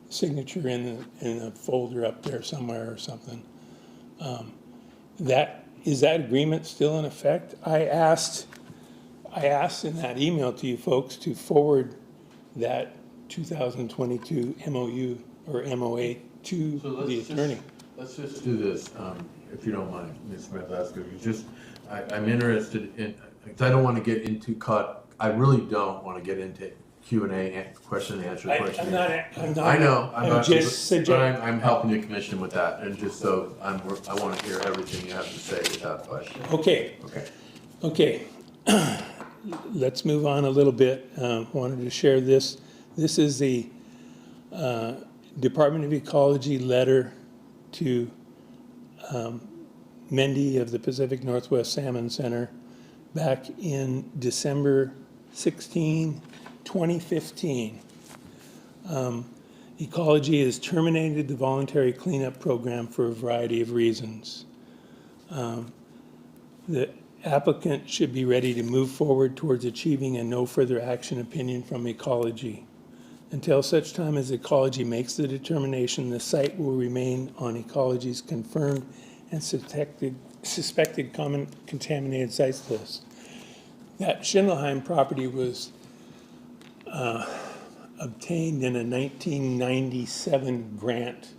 signature in a folder up there somewhere or something. Is that agreement still in effect? I asked in that email to you folks to forward that 2022 MOU or MOA to the attorney. Let's just do this, if you don't mind, Ms. Smith. I'm interested in, because I don't want to get into I really don't want to get into Q&A, question and answer question. I'm not. I know. I'm just suggesting. I'm helping the commission with that, and just so I want to hear everything you have to say without question. Okay. Okay. Let's move on a little bit. Wanted to share this. This is the Department of Ecology letter to Mendy of the Pacific Northwest Salmon Center back in December 16, 2015. Ecology has terminated the voluntary cleanup program for a variety of reasons. The applicant should be ready to move forward towards achieving a no further action opinion from Ecology. Until such time as Ecology makes the determination, the site will remain on Ecology's confirmed and suspected common contaminated sites list. That Schindelheim property was obtained in a 1997 grant.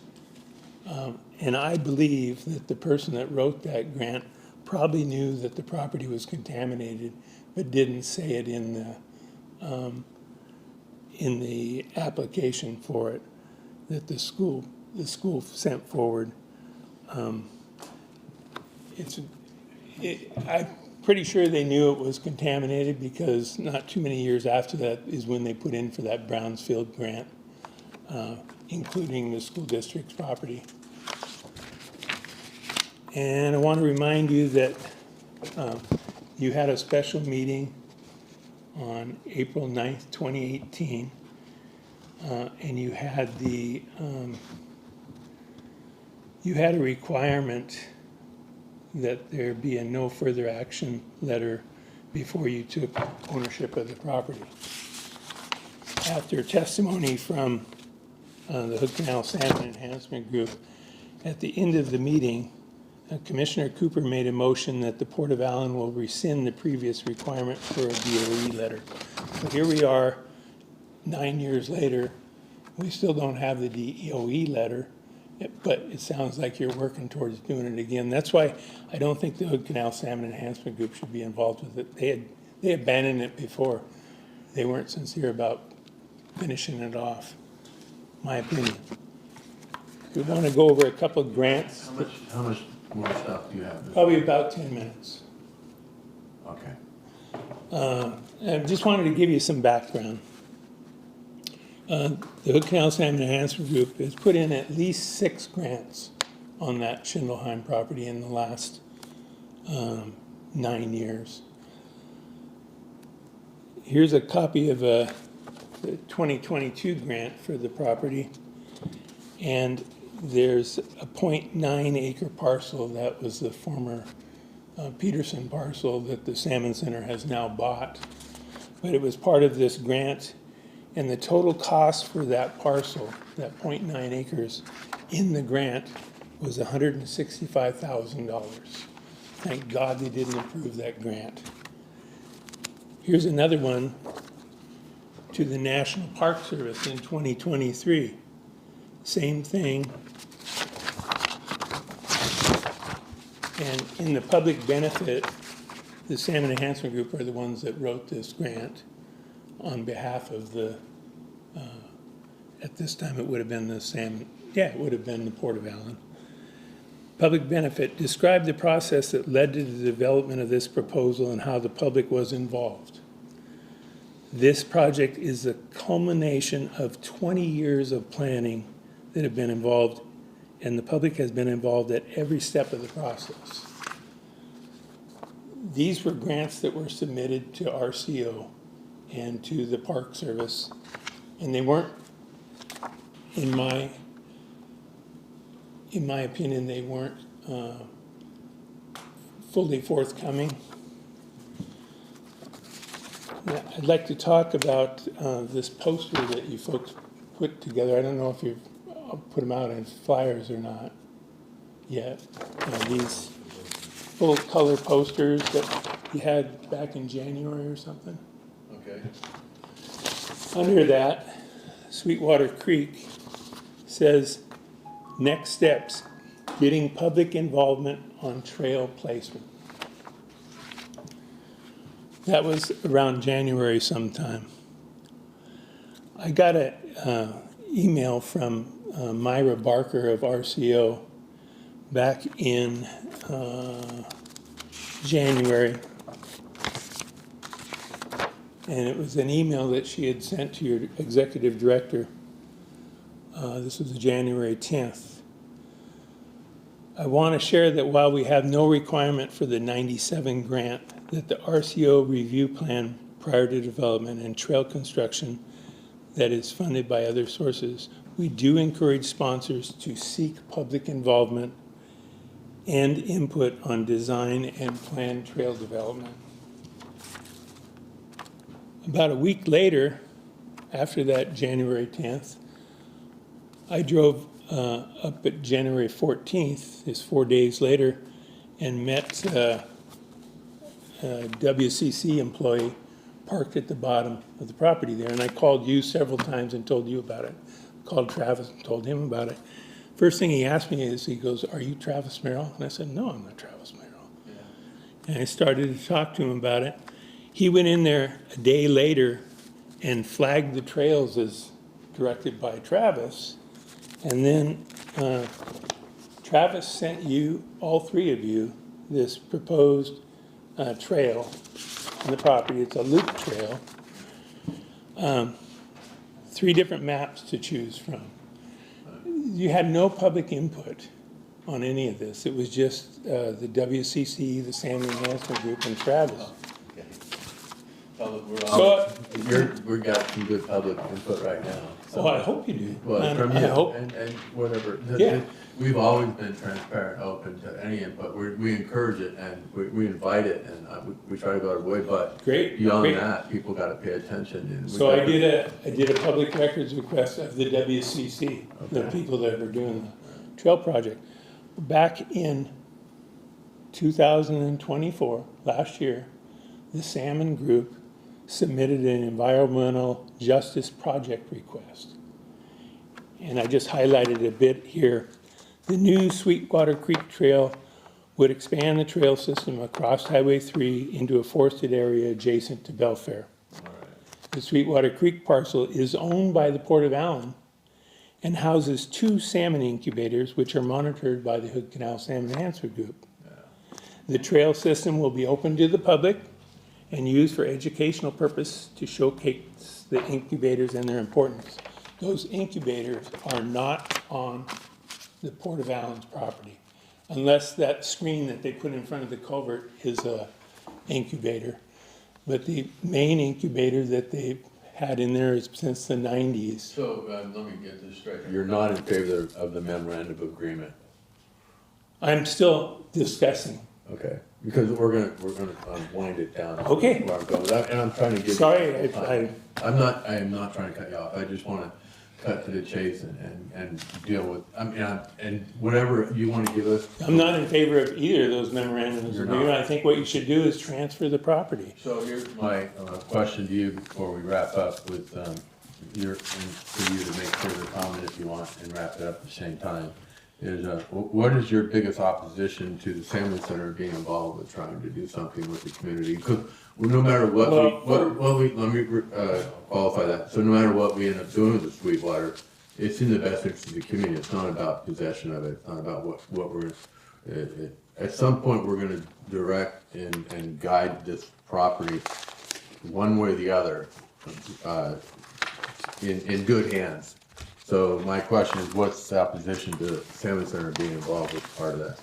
And I believe that the person that wrote that grant probably knew that the property was contaminated, but didn't say it in the application for it that the school sent forward. I'm pretty sure they knew it was contaminated because not too many years after that is when they put in for that Brownsfield grant, including the school district's property. And I want to remind you that you had a special meeting on April 9th, 2018, and you had the you had a requirement that there be a no further action letter before you took ownership of the property. After testimony from the Hood Canal Salmon Enhancement Group, at the end of the meeting, Commissioner Cooper made a motion that the Port of Allyn will rescind the previous requirement for a DOE letter. So here we are, 9 years later, we still don't have the DOE letter, but it sounds like you're working towards doing it again. That's why I don't think the Hood Canal Salmon Enhancement Group should be involved with it. They abandoned it before. They weren't sincere about finishing it off, my opinion. We want to go over a couple of grants. How much more stuff do you have? Probably about 10 minutes. Okay. I just wanted to give you some background. The Hood Canal Salmon Enhancement Group has put in at least 6 grants on that Schindelheim property in the last 9 years. Here's a copy of the 2022 grant for the property. And there's a 0.9 acre parcel that was the former Peterson parcel that the Salmon Center has now bought. But it was part of this grant, and the total cost for that parcel, that 0.9 acres in the grant, was $165,000. Thank God they didn't approve that grant. Here's another one to the National Park Service in 2023. Same thing. And in the public benefit, the Salmon Enhancement Group are the ones that wrote this grant on behalf of the, at this time it would have been the Salmon, yeah, it would have been the Port of Allyn. Public benefit, describe the process that led to the development of this proposal and how the public was involved. This project is the culmination of 20 years of planning that have been involved, and the public has been involved at every step of the process. These were grants that were submitted to RCO and to the Park Service, and they weren't, in my opinion, they weren't fully forthcoming. Now, I'd like to talk about this poster that you folks put together. I don't know if you've put them out as flyers or not yet. These full color posters that you had back in January or something. Okay. Under that, Sweetwater Creek says, next steps, getting public involvement on trail placement. That was around January sometime. I got an email from Myra Barker of RCO back in January. And it was an email that she had sent to your executive director. This was January 10th. I want to share that while we have no requirement for the 97 grant, that the RCO review plan prior to development and trail construction that is funded by other sources, we do encourage sponsors to seek public involvement and input on design and planned trail development. About a week later, after that January 10th, I drove up at January 14th, is 4 days later, and met a WCC employee parked at the bottom of the property there. And I called you several times and told you about it. Called Travis and told him about it. First thing he asked me is, he goes, "Are you Travis Merrill?" And I said, "No, I'm not Travis Merrill." Yeah. And I started to talk to him about it. He went in there a day later and flagged the trails as directed by Travis. And then Travis sent you, all three of you, this proposed trail on the property. It's a loop trail. 3 different maps to choose from. You had no public input on any of this. It was just the WCC, the Salmon Enhancement Group, and Travis. Okay. well, So- we got some good public input right now. Oh, I hope you do. Well, And from I you, hope, and whatever. Yeah. We've always been transparent, open to any input. We encourage it and we invite it and we try to go out of the way, but great, beyond great. that, people gotta pay attention. And we So I got did a public records request of the WCC, the Okay. people that were doing the trail project. Back in 2024, last year, the Salmon Group submitted an environmental justice project request. And I just highlighted a bit here. The new Sweetwater Creek Trail would expand the trail system across Highway 3 into a forested area adjacent to Belfair. The Sweetwater Creek parcel is owned by the Port of Allyn and houses 2 salmon incubators, which are monitored by the Hood Canal Salmon Enhancement Group. The trail system will be open to the public and used for educational purpose to showcase the incubators and their importance. Those incubators are not on the Port of Allyn's property, unless that screen that they put in front of the culvert is a incubator. But the main incubator that they've had in there is since the 90s. So, let me get this straight. You're not in favor of the memorandum of agreement? I'm still discussing. Okay, because we're gonna wind it down. Okay. Where I'm going with that, and I'm trying to give. Sorry, I am not trying to cut you off. I just wanna cut to the chase and deal with, and whatever you wanna give us. I'm not in favor of either of those memorandums You're of not. agreement. I think what you should do is transfer the property. So here's my question to you before we wrap up with, and for you to make further comment if you want and wrap it up at the same time. Is, what is your biggest opposition to the Salmon Center being involved with trying to do something with the community? Because no matter what let me qualify that. So no matter what we end up doing with the Sweetwater, it's in the best interest of the community. It's not about possession of it. It's not about what we're, at some point, we're gonna direct and guide this property one way or the other, in good hands. So my question is, what's the opposition to the Salmon Center being involved with part of that?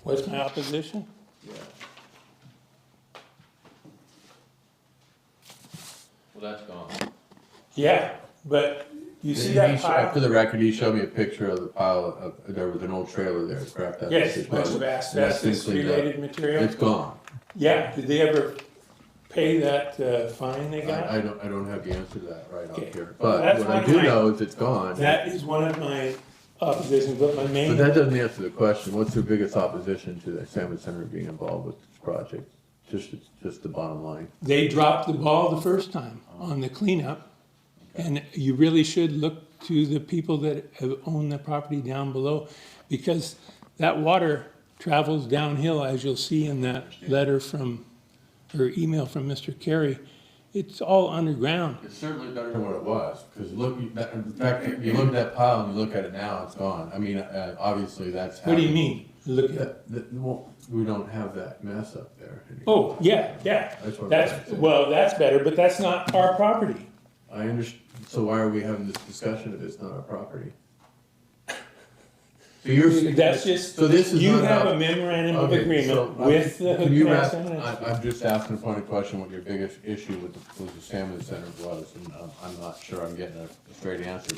What's my opposition? Yeah. Well, that's gone. Yeah, but you see that For pile? the record, he showed me a picture of the pile of, there was an old trailer there, scrapped out. Yes, bunch of asbestos related material. It's gone. Yeah, did they ever pay that fine they got? I don't have the answer to that right Okay. off here, Well, but that's what I one do of my- know is it's gone. That is one of my oppositions, but my But main, that doesn't answer the question. What's the biggest opposition to the Salmon Center being involved with this project? Just the bottom line. they dropped the ball the first time on the cleanup. And you really should look to the people that have owned the property down below, because that water travels downhill, as you'll see in that letter from, or email from Mr. Carey. It's all underground. It's certainly better than what it was, because look, in fact, you look at that pile and you look at it now, it's gone. I mean, obviously that's. What do you mean? Look at, Well, we don't have that mess up there anymore. oh, yeah, yeah. That's what I'm That's, saying. well, that's better, but that's not our property. I understand, so why are we having this discussion if it's not our property? So you're. That's just, So this is you not have about- a memorandum of Okay, agreement so, with the can you Hood Canal wrap- Salmon Enhancement. I'm just asking a point of question, what your biggest issue with the Salmon Center was, and I'm not sure I'm getting a straight answer.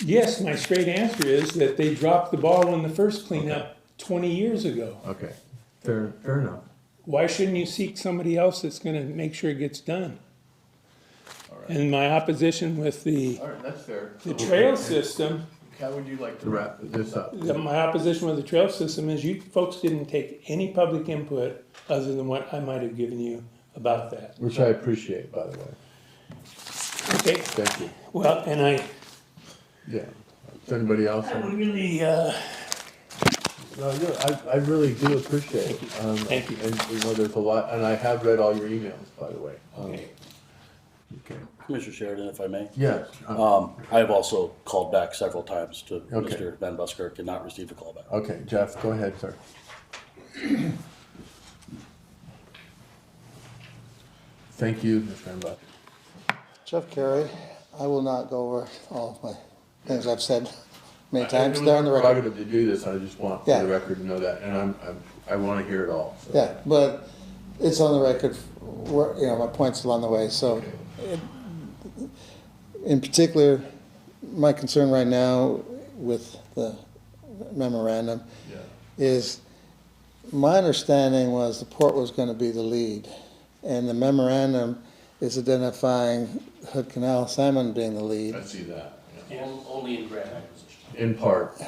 Yes, my straight answer is that they dropped the ball on the first cleanup 20 years ago. Okay, fair enough. Why shouldn't you seek somebody else that's gonna make sure it gets done? All right. And my opposition with the All right, that's fair. the trail system, How would you like to wrap this up? my opposition with the trail system is you folks didn't take any public input other than what I might have given you about that. Which I appreciate, by the way. Okay, Thank you. well, and I Yeah. Does anybody else? I really, No, I really do appreciate it. Thank you. And, there's a lot, and I have read all your emails, by the way. Okay. Okay. Commissioner Sheridan, if I may. Yes. I have also called back several times to Okay. Mr. Van Buskirk and not received a call back. Okay, Jeff, go ahead, sir. Thank you, Mr. Embuck. Jeff Carey, I will not go over all of my things I've said many It times. was They're on the my record. prerogative to do this, I just want Yeah. the record to know that, and I want to hear it all. So. Yeah, but It's on the record, my point's along the way, so. In particular, my concern right now with the memorandum is, my understanding was the port was gonna be the lead. And the memorandum is identifying Hood Canal salmon being the lead, I see that, Only in grant acquisition. in part,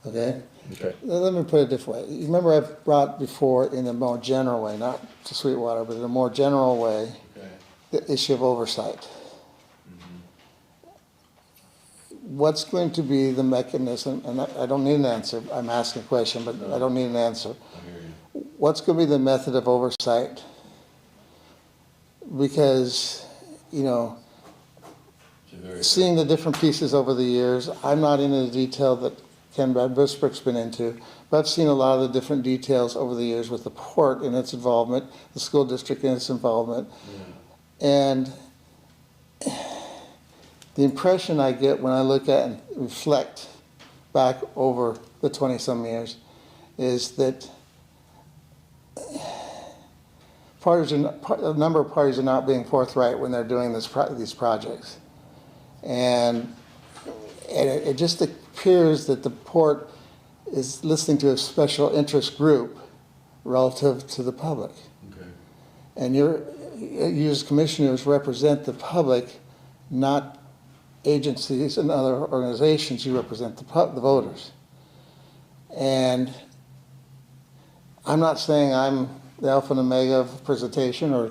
okay? okay. Let me put it a different way. You remember I've brought before in a more general way, not to Sweetwater, but in a more general way, Okay. the issue of oversight. What's going to be the mechanism, and I don't need an answer, I'm asking a question, but I don't need an answer. I hear you. What's going to be the method of oversight? Because, It's a very seeing the different pieces over the years, I'm not into the detail that Ken Bradbury-Sprick's been into, but I've seen a lot of the different details over the years with the port and its involvement, the school district and its involvement. And the impression I get when I look at and reflect back over the 20-some years is that a number of parties are not being forthright when they're doing these projects. And it just appears that the port is listening to a special interest group relative to the public. Okay. And you as commissioners represent the public, not agencies and other organizations. You represent the voters. And I'm not saying I'm the alpha and omega of presentation, or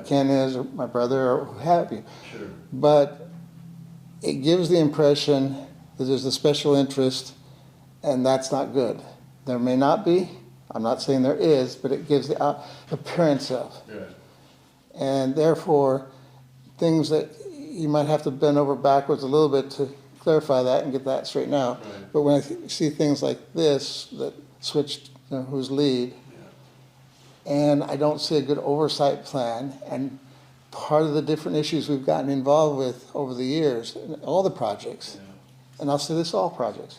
Ken is, or my brother, or who have you. Sure. But it gives the impression that there's a special interest, and that's not good. There may not be. I'm not saying there is, but it gives the appearance of. Yeah. And therefore, things that you might have to bend over backwards a little bit to clarify that and get that straightened out. Right. But when I see things like this that switched, who's lead, and I don't see a good oversight plan, and part of the different issues we've gotten involved with over the years, in all the projects, and I'll say this, all projects,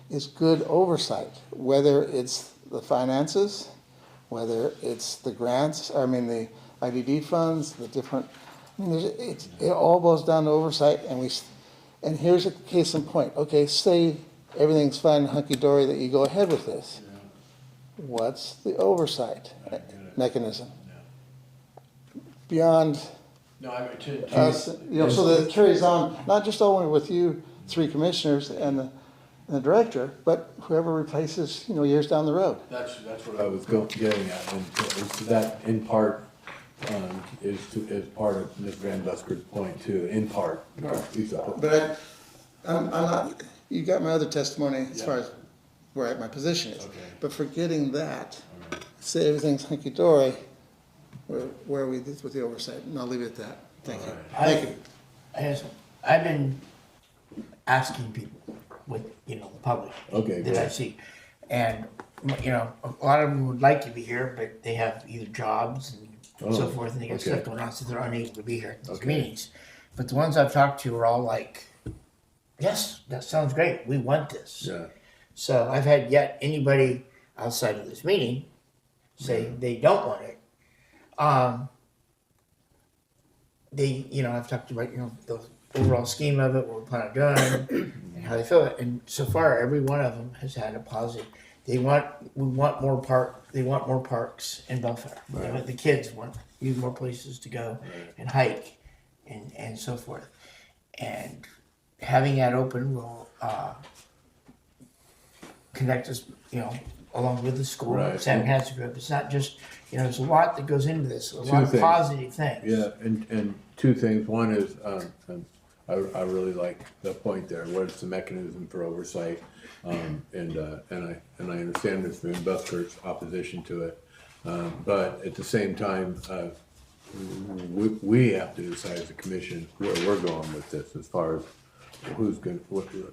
is good oversight, whether it's the finances, whether it's the grants, the IDD funds, the different, it all boils down to oversight, and here's a case in point. Okay, say everything's fine, hunky-dory, that you go ahead with this. What's the oversight mechanism? Beyond No, I mean, us, so that it carries on, not just only with you, three commissioners and the director, but whoever replaces, years down the road. That's what I was getting at, and that in part is part of Ms. Van Busker's point too. In part, But I'm not. You got my other testimony as far as where my position is. Okay. But forgetting that, say everything's hunky dory. Where are we with the oversight? And I'll leave it at that. Thank you. Thank you. I've been asking people with, the public Okay, that I good. see. And, a lot of them would like to be here, but they have either jobs and so Oh, forth, and they got okay. stuff going on, so they're unable to be here at these Okay. meetings. But the ones I've talked to are all like, yes, that sounds great, we want this. Yeah. So I've had yet anybody outside of this meeting say they don't want it. I've talked about, the overall scheme of it, what we plan on doing, and how they feel it. And so far, every one of them has had a positive. They want more parks in Belfair. Right. The kids need more places to go and hike and so forth. And having that open will connect us, along with the school, Right. Sam Hansen Group. It's not just, there's a lot that goes into this, a lot of things. positive things. Yeah, and two things. One is, I really like the point there. What is the mechanism for oversight? And I understand Ms. Van Busker's opposition to it. But at the same time, we have to decide as a commission where we're going with this as far as who's going,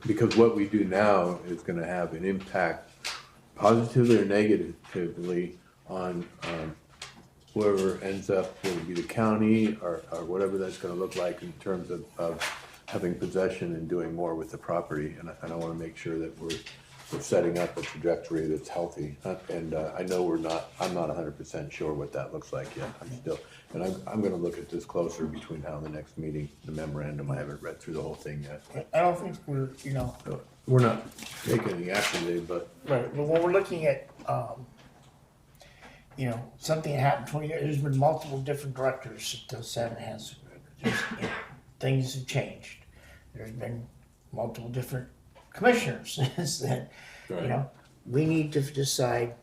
because what we do now is going to have an impact positively or negatively on whoever ends up, whether it be the county or whatever that's going to look like in terms of having possession and doing more with the property. And I want to make sure that we're setting up a trajectory that's healthy. And I know I'm not 100% sure what that looks like yet. And I'm gonna look at this closer between now and the next meeting, the memorandum. I haven't read through the whole thing yet. I don't think we're, We're not taking any action today, but right, but when we're looking at, something that happened 20 years, there's been multiple different directors at the Salmon Hanson Group. Things have changed. There's been multiple different commissioners since then. Right. We need to decide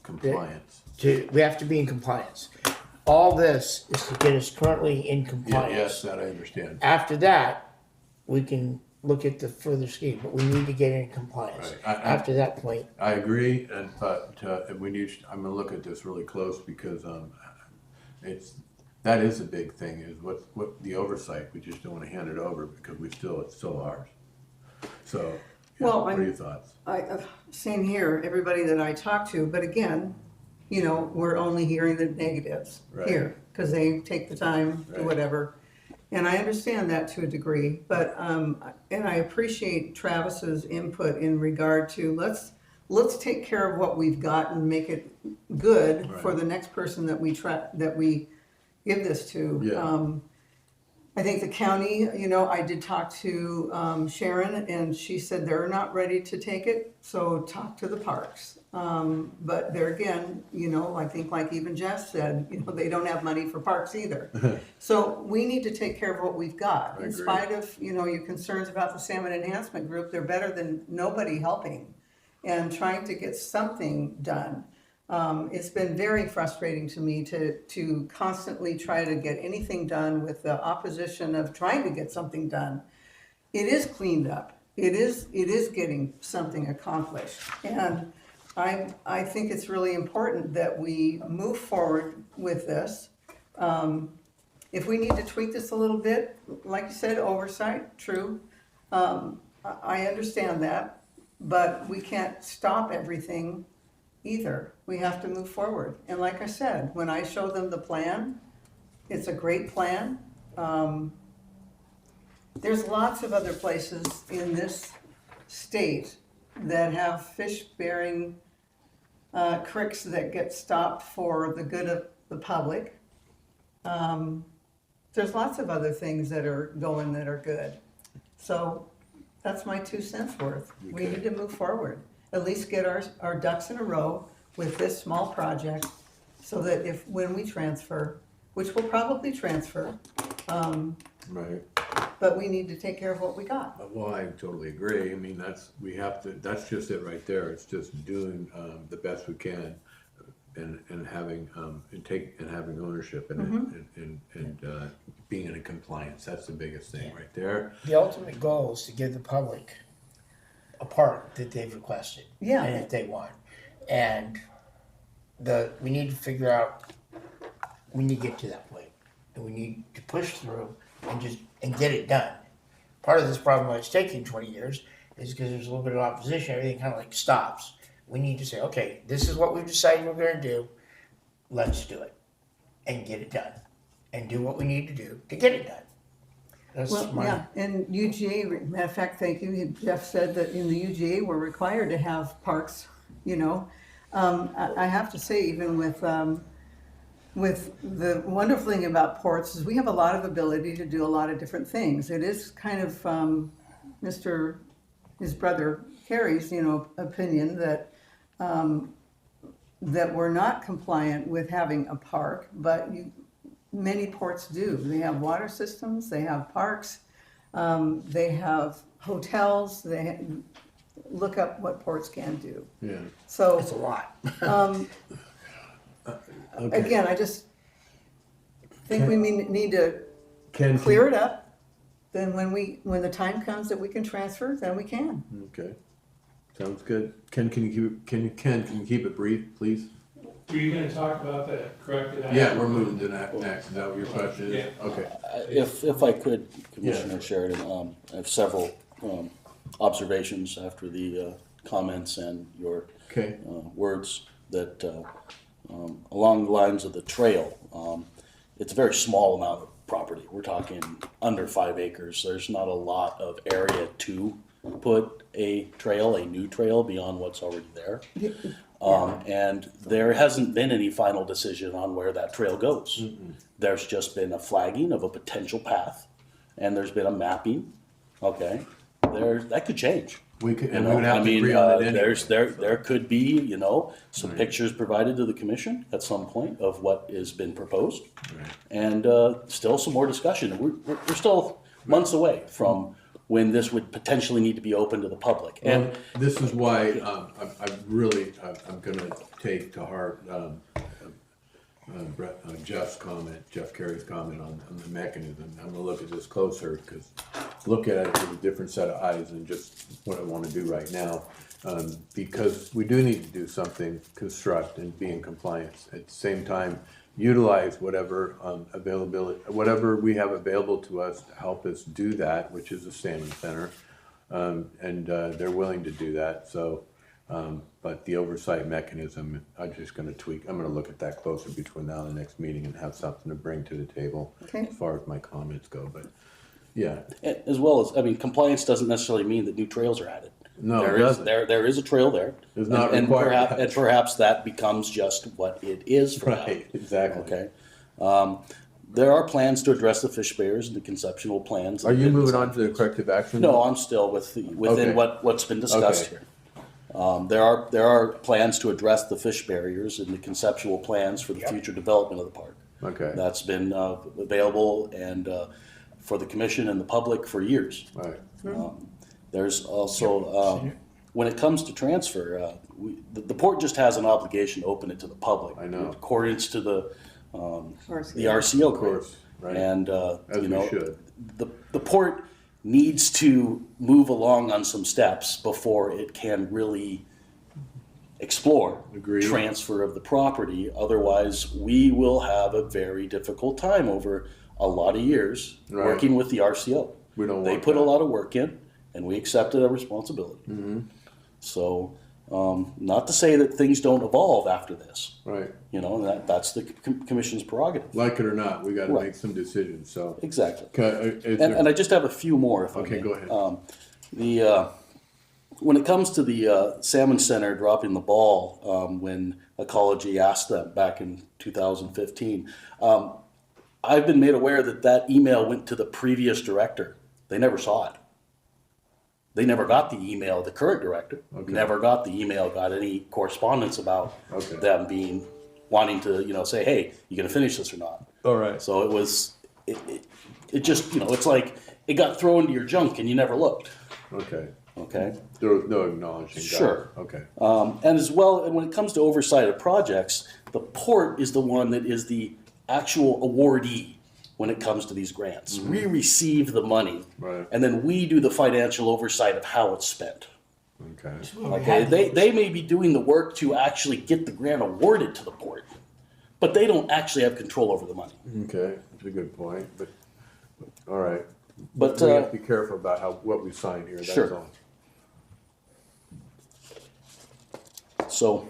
compliance. we have to be in compliance. All this is to get us currently in compliance. Yes, that I understand. After that, we can look at the further scheme, but we need to get in compliance. Right. After that point, I agree, but I'm gonna look at this really close because that is a big thing, is what the oversight. We just don't want to hand it over because it's still ours. So, Well, what are your thoughts? Same here, everybody that I talk to, but again, we're only hearing the negatives Right. here, because they take the time to Right. whatever. And I understand that to a degree, but, and I appreciate Travis's input in regard to, let's take care of what we've got and make it good for Right. the next person that we give this to. Yeah. I think the county, I did talk to Sharon, and she said they're not ready to take it, so talk to the parks. But there again, I think like even Jeff said, they don't have money for parks either. So we need to take care of what we've got. I In agree. spite of, your concerns about the Salmon Enhancement Group, they're better than nobody helping and trying to get something done. It's been very frustrating to me to constantly try to get anything done with the opposition of trying to get something done. It is cleaned up. It is getting something accomplished. And I think it's really important that we move forward with this. If we need to tweak this a little bit, like you said, oversight, true. I understand that, but we can't stop everything either. We have to move forward. And like I said, when I show them the plan, it's a great plan. There's lots of other places in this state that have fish-bearing creeks that get stopped for the good of the public. There's lots of other things that are going that are good. So that's my 2 cents worth. We Okay. need to move forward. At least get our ducks in a row with this small project, so that when we transfer, which we'll probably transfer, Right. but we need to take care of what we got. Well, I totally agree. I mean, that's just it right there. It's just doing the best we can and having having ownership and being in compliance. That's the biggest thing right there. the ultimate goal is to give the public a park that they've requested. Yeah. And if they want. And we need to figure out, we need to get to that point. And we need to push through and get it done. Part of this problem why it's taking 20 years is because there's a little bit of opposition, everything kind of like stops. We need to say, okay, this is what we've decided we're gonna do, let's do it. And get it done. And do what we need to do to get it done. That's Well, my, yeah, and UGA, matter of fact, thank you, Jeff said that in the UGA, we're required to have parks, I have to say, even with the wonderful thing about ports is we have a lot of ability to do a lot of different things. It is kind of his brother Kerry's, opinion that that we're not compliant with having a park, but many ports do. They have water systems, they have parks, they have hotels, look up what ports can do. Yeah. So, it's a lot. Okay. again, I just think we need to Ken, clear it up. Then when the time comes that we can transfer, then we can. Okay. Sounds good. Ken, can you keep it brief, please? Were you gonna talk about the corrected action? Yeah, we're moving to that next. Is that what your question is? Yeah. Okay. If I could, Commissioner Sheridan, I have several observations after the comments and your Okay. words that along the lines of the trail, it's a very small amount of property. We're talking under 5 acres. There's not a lot of area to put a new trail beyond what's already there. And there hasn't been any final decision on where that trail goes. There's just been a flagging of a potential path, and there's been a mapping, okay? That could change. We could, You and we know, would have I to mean, agree on it anyway. there could be, you know, some pictures provided to the commission at some point of what has been proposed. And, still some more discussion. We're still months away from when this would potentially need to be open to the public. And And this is why, I'm gonna take to heart, Jeff's comment, Jeff Carey's comment on the mechanism. I'm gonna look at this closer, because look at it with a different set of eyes than just what I wanna do right now. Because we do need to do something, construct and be in compliance. At the same time, utilize whatever availability, whatever we have available to us to help us do that, which is the Salmon Center. And they're willing to do that, so, but the oversight mechanism, I'm just gonna tweak, I'm gonna look at that closer between now and the next meeting and have something to bring to the table Okay. as far as my comments go, but, yeah. as well as, I mean, compliance doesn't necessarily mean that new trails are added. No, it There is, doesn't. there is a trail there. It's not and required. And perhaps that becomes just what it is for now. Right, exactly. Okay. There are plans to address the fish barriers and the conceptual plans. Are you moving on to the corrective action? No, I'm still within Okay. what's been discussed Okay. here. There are plans to address the fish barriers and the conceptual plans for the future development of the park. Okay, That's been available and for the commission and the public for years. right, There's also, when it comes to transfer, the port just has an obligation to open it to the public. I know. In accordance to the RCO. RCO of course, right, And, as you we know, should. the port needs to move along on some steps before it can really explore Agreed. transfer of the property. Otherwise, we will have a very difficult time over a lot of years Right. working with the RCO. We don't They want put a that. lot of work in, and we accepted a responsibility. So, not to say that things don't evolve after this, Right, you know, and that's the commission's prerogative. like it or not, we gotta Right. make some decisions, so. Exactly. Is And there- I just have a few more, if I may. Okay, go ahead. When it comes to the Salmon Center dropping the ball, when Ecology asked them back in 2015, I've been made aware that email went to the previous director. They never saw it. They never got the email, the current director, Okay. never got the email, got any correspondence about Okay. them wanting to, you know, say, hey, you gonna finish this or not? All right, So it just, you know, it's like it got thrown to your junk and you never looked, okay, okay? there was no acknowledging. Got it. Sure. Okay, And as well, and when it comes to oversight of projects, the port is the one that is the actual awardee when it comes to these grants. We receive the money, Right. and then we do the financial oversight of how it's spent. okay, Well, we Okay, had they may be doing the work to actually get the grant awarded to the port, but they don't actually have control over the money. okay, that's a good point, but, all right. But, We have to be careful about what we sign here, that's Sure. all. So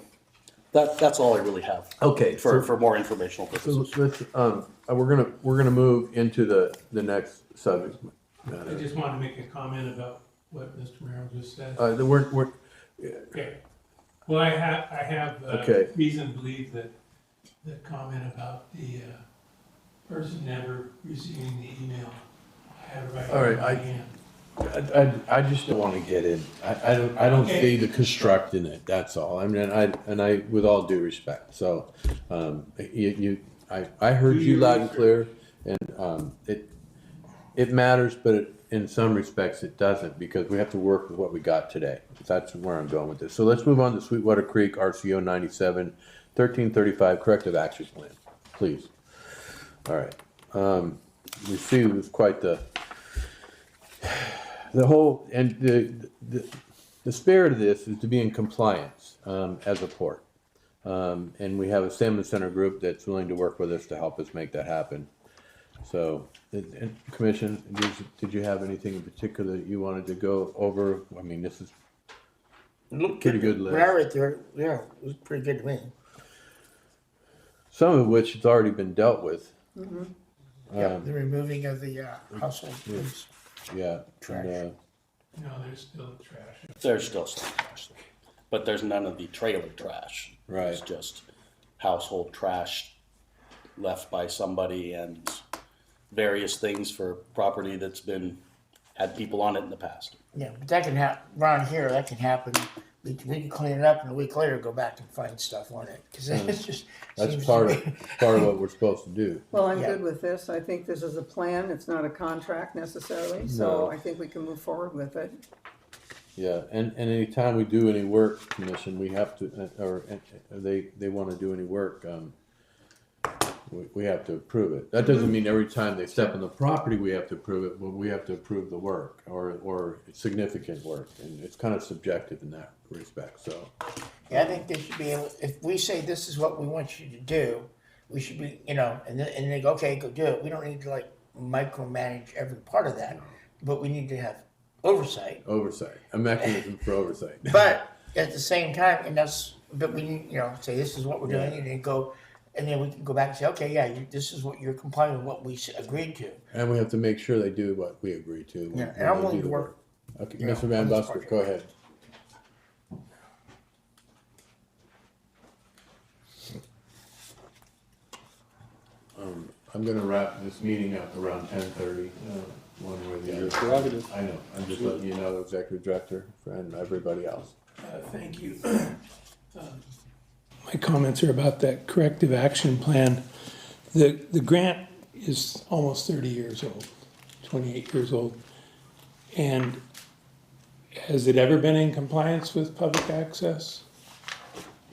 that's all I really have. Okay, For more informational So purposes. let's, we're gonna move into the next subject I matter. just wanted to make a comment about what Mr. Merrill just said. We're, Okay. Well, I have Okay. reason to believe that the comment about the person never receiving the email, I have it right All right, in my hand. I just don't wanna get in, I don't Okay. see the construct in it, that's all, I mean, I, with all due respect, so, I heard Do you your loud and research. clear, and, it matters, but in some respects it doesn't, because we have to work with what we got today, that's where I'm going with this. So let's move on to Sweetwater Creek RCO 97, 1335 corrective action plan, please. All right, you see, it was quite the whole, and the spirit of this is to be in compliance, as a port. And we have a Salmon Center group that's willing to work with us to help us make that happen. So, and Commission, did you have anything in particular that you wanted to go over? I mean, this is pretty good list. Right there, yeah, it was pretty good to me. Some of which has already been dealt with. Yeah, the removing of the household goods. Yeah, Trash. and, No, there's still trash. There's still some trash there, but there's none of the trailer trash. It's Right. just household trash left by somebody and various things for property that's had people on it in the past. Yeah, but that can happen, around here, that can happen. We can clean it up and a week later go back and find stuff on it, cause it's just. That's seems part to of, be- part of what we're supposed to do. Well, I'm Yeah. good with this. I think this is a plan. It's not a contract necessarily, No. so I think we can move forward with it. Yeah, and anytime we do any work, commission, we have to, or they wanna do any work, we have to approve it. That doesn't mean every time they step on the property, we have to approve it, but we have to approve the work, or significant work, and it's kind of subjective in that respect, so. Yeah, I think they should be able, if we say this is what we want you to do, we should be, and they go, okay, go do it. We don't need to like micromanage every part of that, but we need to have oversight. Oversight, a mechanism for oversight. But at the same time, but we need, say this is what we're doing, and then go, and then we can go back and say, okay, yeah, this is what you're complying with what we agreed to. And we have to make sure they do what we agree to. when- Yeah, when and I'm they willing do to the work, Okay, you know, Mr. Van on this Busker, project. go ahead. I'm gonna wrap this meeting up around 10:30, one way or the other. prerogative. I know, I'm just letting you know, Executive Director, and everybody else. Thank you. My comments are about that corrective action plan. The grant is almost 30 years old, 28 years old. And has it ever been in compliance with public access?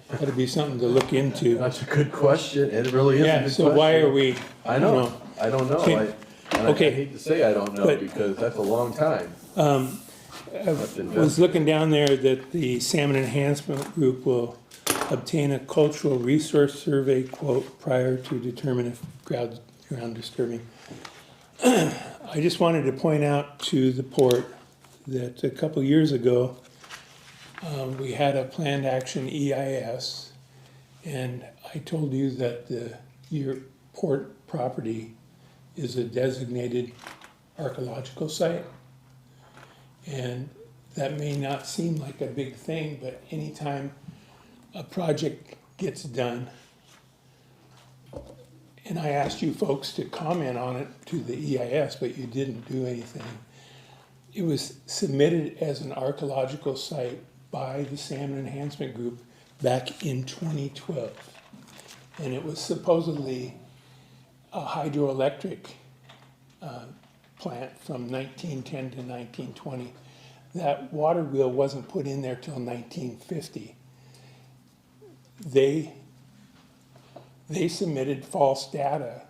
That'd be something to look into. That's a good question, it really is a good Yeah, question. so why are we, I you know, know, I don't know, Okay. I Okay. hate to say I don't know, But- because that's a long time. I was looking down there that the Salmon Enhancement Group will obtain a cultural resource survey quote prior to determine if ground disturbing. I just wanted to point out to the port that a couple years ago, we had a planned action EIS, and I told you that your port property is a designated archaeological site. And that may not seem like a big thing, but anytime a project gets done, and I asked you folks to comment on it to the EIS, but you didn't do anything. It was submitted as an archaeological site by the Salmon Enhancement Group back in 2012. And it was supposedly a hydroelectric plant from 1910 to 1920. That water wheel wasn't put in there till 1950. They submitted false data.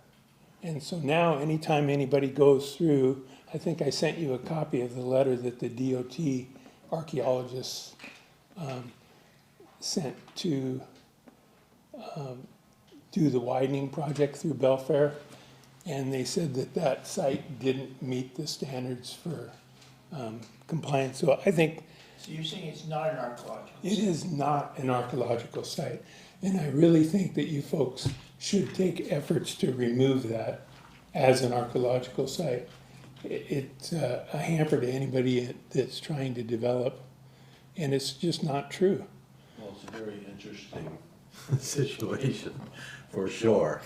And so now anytime anybody goes through, I think I sent you a copy of the letter that the DOT archaeologists sent to do the widening project through Belfair. And they said that that site didn't meet the standards for compliance. So I think So you're saying it's not an archaeological it is not an archaeological site. And I really think that you folks should take efforts to remove that as an archaeological site. It's a hamper to anybody that's trying to develop, and it's just not true. Well, it's a very interesting situation, for sure.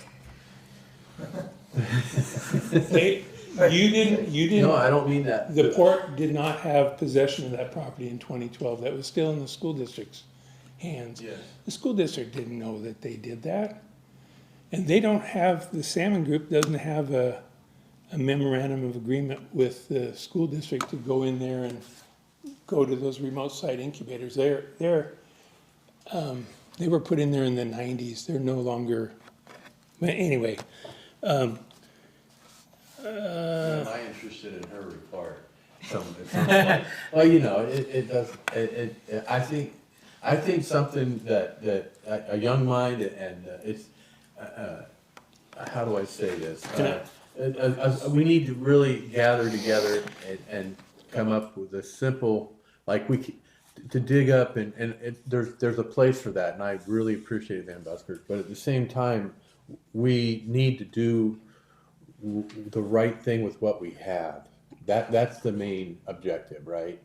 You didn't, No, I don't mean that. the port did not have possession of that property in 2012. That was still in the school district's hands. Yes. The school district didn't know that they did that. And they don't have, the Salmon Group doesn't have a memorandum of agreement with the school district to go in there and go to those remote site incubators. They were put in there in the 90s. They're no longer, but anyway. Am I interested in her report? Well, you know, it does, I think something that a young mind and it's, how do I say this? We need to really gather together and come up with a simple, like to dig up and there's a place for that, and I really appreciate Van Busker, but at the same time, we need to do the right thing with what we have. That's the main objective, right?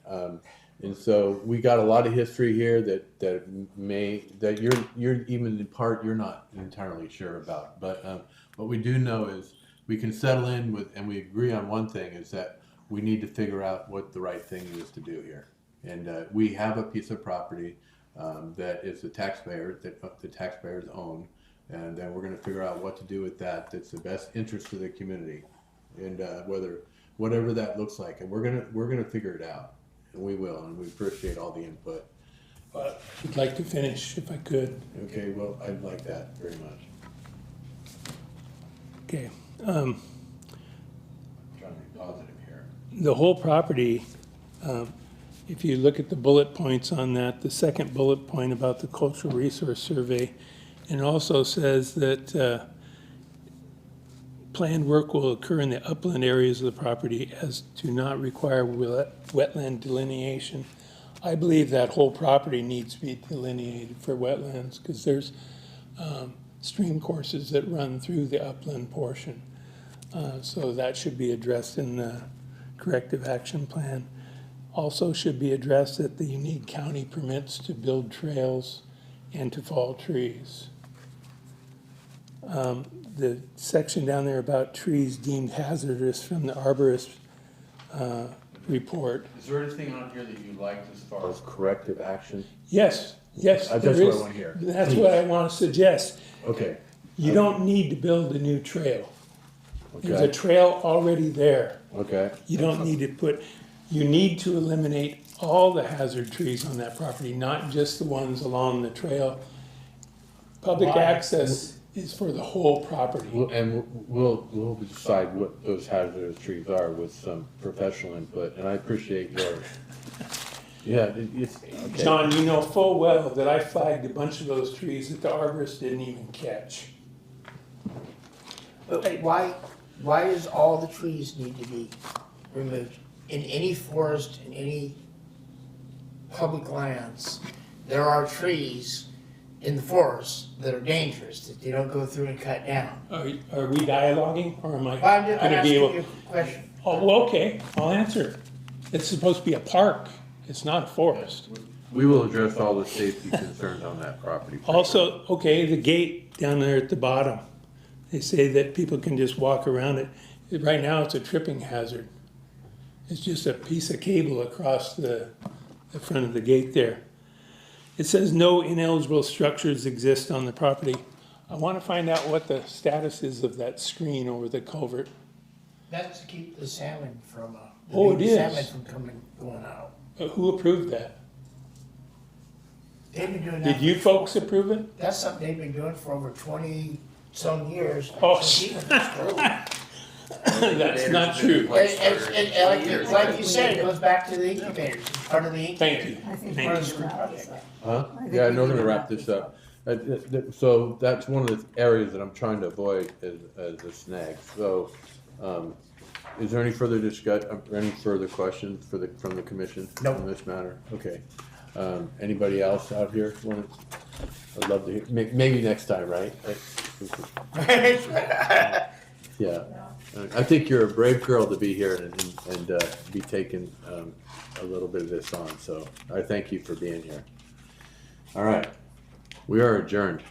And so we got a lot of history here that you're even in part you're not entirely sure about. But what we do know is we can settle in with, and we agree on one thing, is that we need to figure out what the right thing is to do here. And we have a piece of property that is the taxpayers own, and then we're going to figure out what to do with that. That's the best interest of the community, and whatever that looks like, and we're gonna figure it out, and we will, and we appreciate all the input. But I'd like to finish if I could. Okay, well, I'd like that very much. Okay. I'm trying to be positive here. The whole property, if you look at the bullet points on that, the second bullet point about the cultural resource survey, and also says that planned work will occur in the upland areas of the property as to not require wetland delineation. I believe that whole property needs to be delineated for wetlands because there's stream courses that run through the upland portion. So that should be addressed in the corrective action plan. Also should be addressed that you need county permits to build trails and to fall trees. The section down there about trees deemed hazardous from the arborist report. Is there anything on here that you liked as far as corrective action? Yes, That's there what I is. want to hear. That's Please. what I want to suggest. Okay. You don't need to build a new trail. There's a Okay. trail already there. Okay. You don't need to you need to eliminate all the hazard trees on that property, not just the ones along the trail. Public Why? access is for the whole property. And we'll decide what those hazardous trees are with some professional input, and I appreciate yours. Yeah, it's, okay. John, you know full well that I flagged a bunch of those trees that the arborist didn't even catch. But why does all the trees need to be removed? In any forest, in any public lands, there are trees in the forest that are dangerous, that they don't go through and cut down. Are we dialoguing, or am I Well, I'm gonna asking be able? you a question. Oh, well, okay, I'll answer. It's supposed to be a park, it's not a forest. We will address all the safety concerns on that property. Also, okay, the gate down there at the bottom, they say that people can just walk around it. Right now, it's a tripping hazard. It's just a piece of cable across the front of the gate there. It says no ineligible structures exist on the property. I want to find out what the status is of that screen over the culvert. That's to keep the salmon from, the Oh, it baby is. salmon from going out. Who approved that? They've been doing that. Did you folks approve it? That's something they've been doing for over 20-some years. Oh, since even this road. That's not true. And like you said, it goes back to the incubators, it's part of the Thank incubator. you. I think Thank we you. should wrap this up. Huh? I think Yeah, we no, we're need gonna to wrap this up. So that's one of the areas that I'm trying to avoid as a snag. So, is there any further any further questions from the commission Nope. on this matter? Okay. Anybody else out here? I'd love to hear, maybe next time, right? Yeah. I think you're a brave girl to be here and be taking a little bit of this on, so I thank you for being here. All right, we are adjourned.